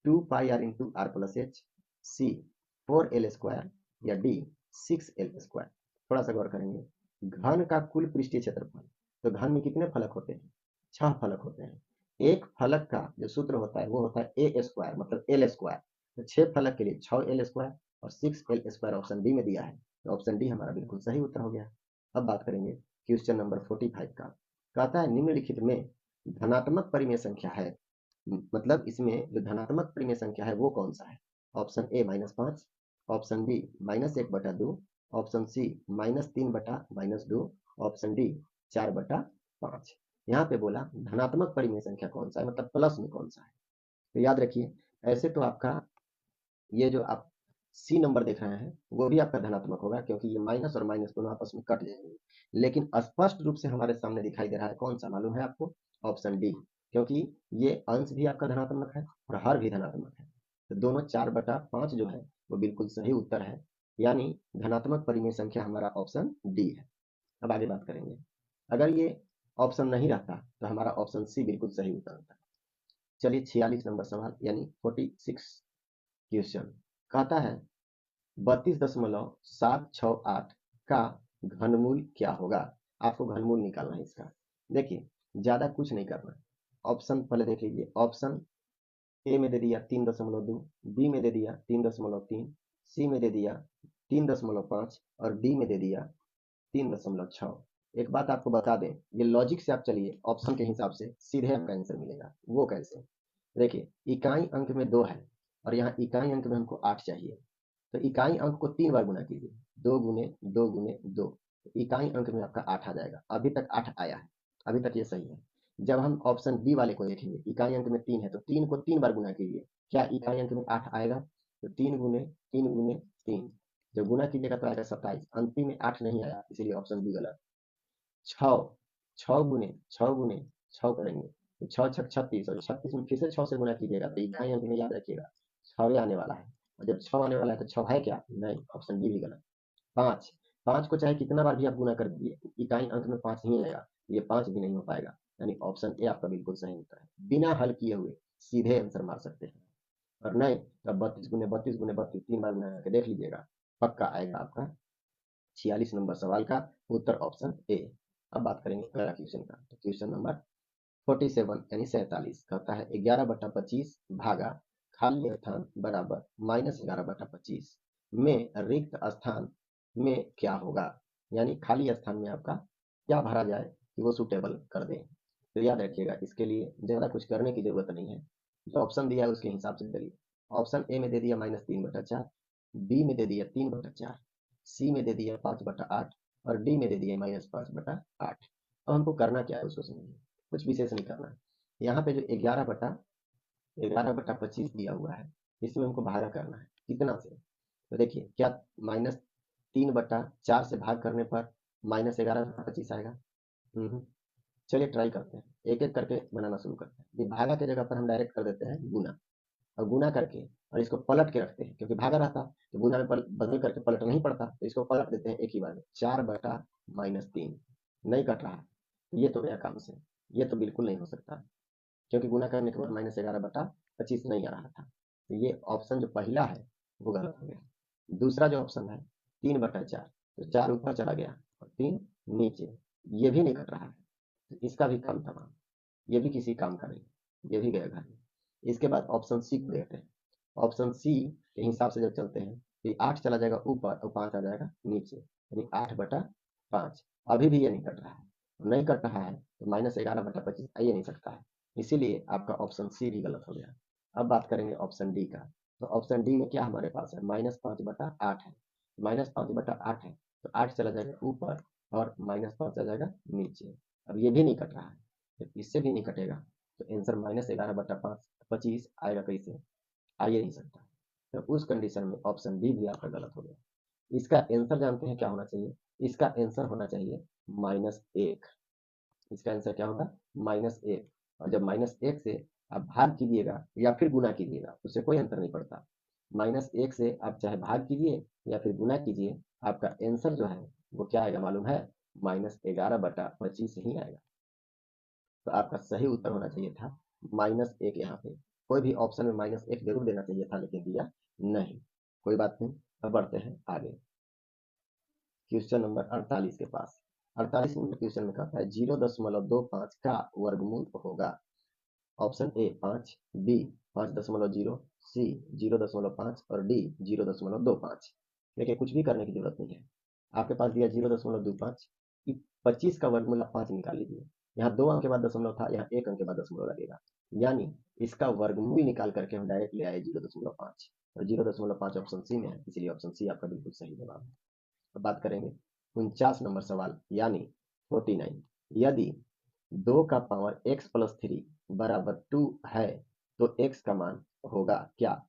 2 pi r into r plus h, C 4l square, या डी 6l स्क्वायर। थोड़ा सा गौर करेंगे, घन का कुल पृष्ठीय क्षेत्रफल, तो घन में कितने फलक होते हैं? 6 फलक होते हैं। एक फलक का जो सूत्र होता है वो होता है ए स्क्वायर मतलब एल स्क्वायर। तो 6 फलक के लिए 6l स्क्वायर और 6l स्क्वायर ऑप्शन डी में दिया है, तो ऑप्शन डी हमारा बिल्कुल सही उत्तर हो गया। अब बात करेंगे क्वेश्चन नंबर 45 का। कहता है निम्नलिखित में धनात्मक परिमेय संख्या है, मतलब इसमें जो धनात्मक परिमेय संख्या है वो कौन सा है? Option A -5, option B -1/2, option C -3/-2, option D 4/5। यहाँ पे बोला धनात्मक परिमेय संख्या कौन सा है, मतलब प्लस में कौन सा है। तो याद रखिए, ऐसे तो आपका ये जो आप सी नंबर देख रहे हैं वो भी आपका धनात्मक होगा क्योंकि ये माइनस और माइनस दोनों आपस में कट जाएंगे, लेकिन स्पष्ट रूप से हमारे सामने दिखाई दे रहा है कौन सा, मालूम है आपको? ऑप्शन डी, क्योंकि ये अंश भी आपका धनात्मक है और हर भी धनात्मक है, तो दोनों 4/5 जो है वो बिल्कुल सही उत्तर है, यानी धनात्मक परिमेय संख्या हमारा ऑप्शन डी है। अब आगे बात करेंगे, अगर ये ऑप्शन नहीं रहता तो हमारा ऑप्शन सी बिल्कुल सही उत्तर होता। चलिए 46 नंबर सवाल यानी 46 क्वेश्चन कहता है 32.768 का घनमूल क्या होगा? आपको घनमूल निकालना है इसका। देखिए ज्यादा कुछ नहीं करना, ऑप्शन पहले देख लीजिए। ऑप्शन ए में दे दिया 3.2, बी में दे दिया 3.3, सी में दे दिया 3.5 और डी में दे दिया 3.6। एक बात आपको बता दें, ये लॉजिक से आप चलिए, ऑप्शन के हिसाब से सीधे आपका आंसर मिलेगा। वो कैसे? देखिए, इकाई अंक में 2 है और यहाँ इकाई अंक में हमको 8 चाहिए, तो इकाई अंक को 3 बार गुना कीजिए, 2 गुने 2 गुने 2, इकाई अंक में आपका 8 आ जाएगा। अभी तक 8 आया है, अभी तक ये सही है। जब हम ऑप्शन बी वाले को देखेंगे, इकाई अंक में 3 है तो 3 को 3 बार गुना कीजिए, क्या इकाई अंक में 8 आएगा? तो 3 गुने 3 गुने 3, जब गुना कीजिएगा तो आएगा 27, अंतिम में 8 नहीं आया, इसीलिए ऑप्शन बी गलत। 6, 6 करेंगे तो 6 छक 36, और 36 में फिर से 6 से गुना कीजिएगा तो इकाई अंक में याद रखिएगा 6 आने वाला है, और जब 6 आने वाला है तो 6 है क्या? नहीं, ऑप्शन डी भी गलत। 5, 5 को चाहे कितना बार भी आप गुना कर दीजिए, इकाई अंक में 5 ही आएगा, ये 5 भी नहीं हो पाएगा, यानी ऑप्शन ए आपका बिल्कुल सही उत्तर है। बिना हल किए हुए सीधे आंसर मार सकते हैं, और नहीं तो 32 गुने 32 3 बार गुना करके देख लीजिएगा, पक्का आएगा आपका 46 नंबर सवाल का उत्तर ऑप्शन ए। अब बात करेंगे अगला क्वेश्चन का, तो क्वेश्चन नंबर 47 यानी 47 कहता है 11/25 भागा खाली स्थान बराबर -11/25 में रिक्त स्थान में क्या होगा, यानी खाली स्थान में आपका क्या भरा जाए कि वो सुटेबल कर दे। तो याद रखिएगा, इसके लिए ज़्यादा कुछ करने की ज़रूरत नहीं है, जो ऑप्शन दिया है उसके हिसाब से करिए। ऑप्शन ए में दे दिया -3/4, बी में दे दिया 3/4, सी में दे दिया 5/8 और डी में दे दिया -5/8। अब हमको करना क्या है उसको समझिए, कुछ विशेष नहीं करना है। यहाँ पे जो 11/25 दिया हुआ है, इसमें हमको भागा करना है कितना से? तो देखिए, क्या -3/4 से भाग करने पर -11/25 आएगा? चलिए ट्राई करते हैं, एक एक करके बनाना शुरू करते हैं। ये भागा की जगह पर हम डायरेक्ट कर देते हैं गुना, और गुना करके और इसको पलट के रखते हैं, क्योंकि भागा रहता तो गुना में बदल करके पलट नहीं पड़ता, तो इसको पलट देते हैं एक ही बार में। 4/-3 नहीं कट रहा है, तो ये तो गया काम से, ये तो बिल्कुल नहीं हो सकता, क्योंकि गुना करने के बाद -11/25 नहीं आ रहा था, तो ये ऑप्शन जो पहला है वो गलत हो गया। दूसरा जो ऑप्शन है 3/4, तो 4 ऊपर चला गया और 3 नीचे, ये भी नहीं कट रहा है, तो इसका भी काम तमाम, ये भी किसी काम का नहीं, ये भी गया घर में। इसके बाद ऑप्शन सी को देखते हैं। ऑप्शन सी के हिसाब से जब चलते हैं तो ये 8 चला जाएगा ऊपर और 5 आ जाएगा नीचे, यानी 8/5। अभी भी ये नहीं कट रहा है, नहीं कट रहा है तो -11/25 आ ही नहीं सकता है, इसीलिए आपका ऑप्शन सी भी गलत हो गया। अब बात करेंगे ऑप्शन डी का, तो ऑप्शन डी में क्या हमारे पास है? -5/8 है, -5/8 है तो 8 चला जाएगा ऊपर और -5 आ जाएगा नीचे। अब ये भी नहीं कट रहा है, जब इससे भी नहीं कटेगा तो आंसर -11/25 आएगा कैसे? आ ही नहीं सकता। तो उस कंडीशन में ऑप्शन डी भी आपका गलत हो गया। इसका आंसर जानते हैं क्या होना चाहिए? इसका आंसर होना चाहिए -1। इसका आंसर क्या होगा? -1। और जब -1 से आप भाग कीजिएगा या फिर गुना कीजिएगा, उससे कोई अंतर नहीं पड़ता। -1 से आप चाहे भाग कीजिए या फिर गुना कीजिए, आपका आंसर जो है वो क्या आएगा मालूम है? -11/25 ही आएगा। तो आपका सही उत्तर होना चाहिए था -1 यहाँ पे। कोई भी ऑप्शन में -1 जरूर देना चाहिए था, लेकिन दिया नहीं। कोई बात नहीं, अब बढ़ते हैं आगे क्वेश्चन नंबर 48 के पास। 48 नंबर क्वेश्चन में कहता है 0.25 का वर्गमूल होगा। ऑप्शन ए 5, बी 5.0, सी 0.5 और डी 0.25। देखिए, कुछ भी करने की जरूरत नहीं है, आपके पास दिया 0.25, 25 का वर्गमूल आप 5 निकाल लीजिए। यहाँ 2 अंक के बाद दशमलव था, यहाँ 1 अंक के बाद दशमलव लगेगा, यानी इसका वर्गमूल निकाल करके हम डायरेक्ट ले आए 0.5, और 0.5 ऑप्शन सी में है, इसलिए ऑप्शन सी आपका बिल्कुल सही जवाब है। अब बात करेंगे 49 नंबर सवाल यानी 49। यदि 2 का पावर x+3 बराबर 2 है तो x का मान होगा क्या?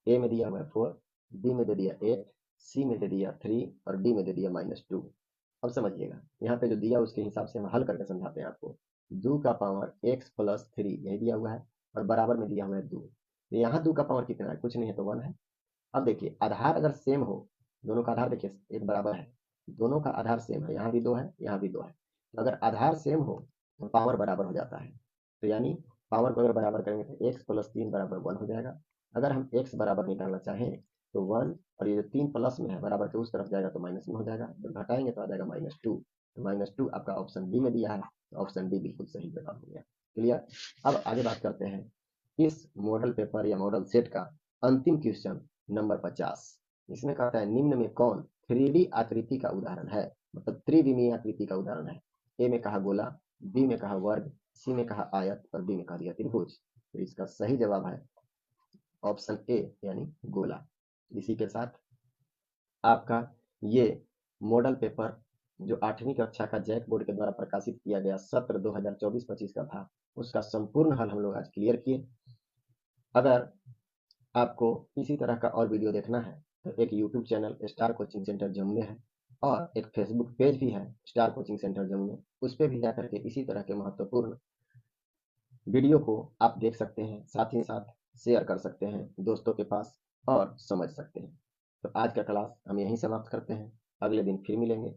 ए में दिया हुआ है 4, बी में दे दिया 8, सी में दे दिया 3 और डी में दे दिया -2। अब समझिएगा, यहाँ पे जो दिया उसके हिसाब से हम हल करके समझाते हैं आपको। 2 का पावर x+3 यही दिया हुआ है और बराबर में दिया हुआ है 2, तो यहाँ 2 का पावर कितना है? कुछ नहीं है, तो 1 है। अब देखिए, आधार अगर सेम हो, दोनों का आधार देखिए एक बराबर है, दोनों का आधार सेम है, यहाँ भी 2 है, यहाँ भी 2 है, तो अगर आधार सेम हो तो पावर बराबर हो जाता है। तो यानी पावर को अगर बराबर करेंगे तो x+3 बराबर 1 हो जाएगा। अगर हम x बराबर निकालना चाहें तो 1, और ये जो 3 प्लस में है बराबर के उस तरफ जाएगा तो माइनस में हो जाएगा, जब घटाएंगे तो आ जाएगा -2। तो -2 आपका ऑप्शन डी में दिया है, तो ऑप्शन डी बिल्कुल सही जवाब हो गया। क्लियर? अब आगे बात करते हैं इस मॉडल पेपर या मॉडल सेट का अंतिम क्वेश्चन नंबर 50, इसमें कहता है निम्न में कौन 3D आकृति का उदाहरण है, मतलब त्रिविमीय आकृति का उदाहरण है। ए में कहा गोला, बी में कहा वर्ग, सी में कहा आयत और डी में कहा दिया त्रिभुज। तो इसका सही जवाब है ऑप्शन ए यानी गोला। इसी के साथ आपका ये मॉडल पेपर जो 8वीं कक्षा का जैक बोर्ड के द्वारा प्रकाशित किया गया सत्र 2024-25 का था, उसका संपूर्ण हल हम लोग आज क्लियर किए। अगर आपको इसी तरह का और वीडियो देखना है तो एक YouTube channel star coaching centre Jammu में है और एक फेसबुक पेज भी है स्टार कोचिंग सेंटर जम्मू में, उस पर भी जाकर के इसी तरह के महत्वपूर्ण वीडियो को आप देख सकते हैं, साथ ही साथ शेयर कर सकते हैं दोस्तों के पास और समझ सकते हैं। तो आज का क्लास हम यहीं समाप्त करते हैं, अगले दिन फिर मिलेंगे।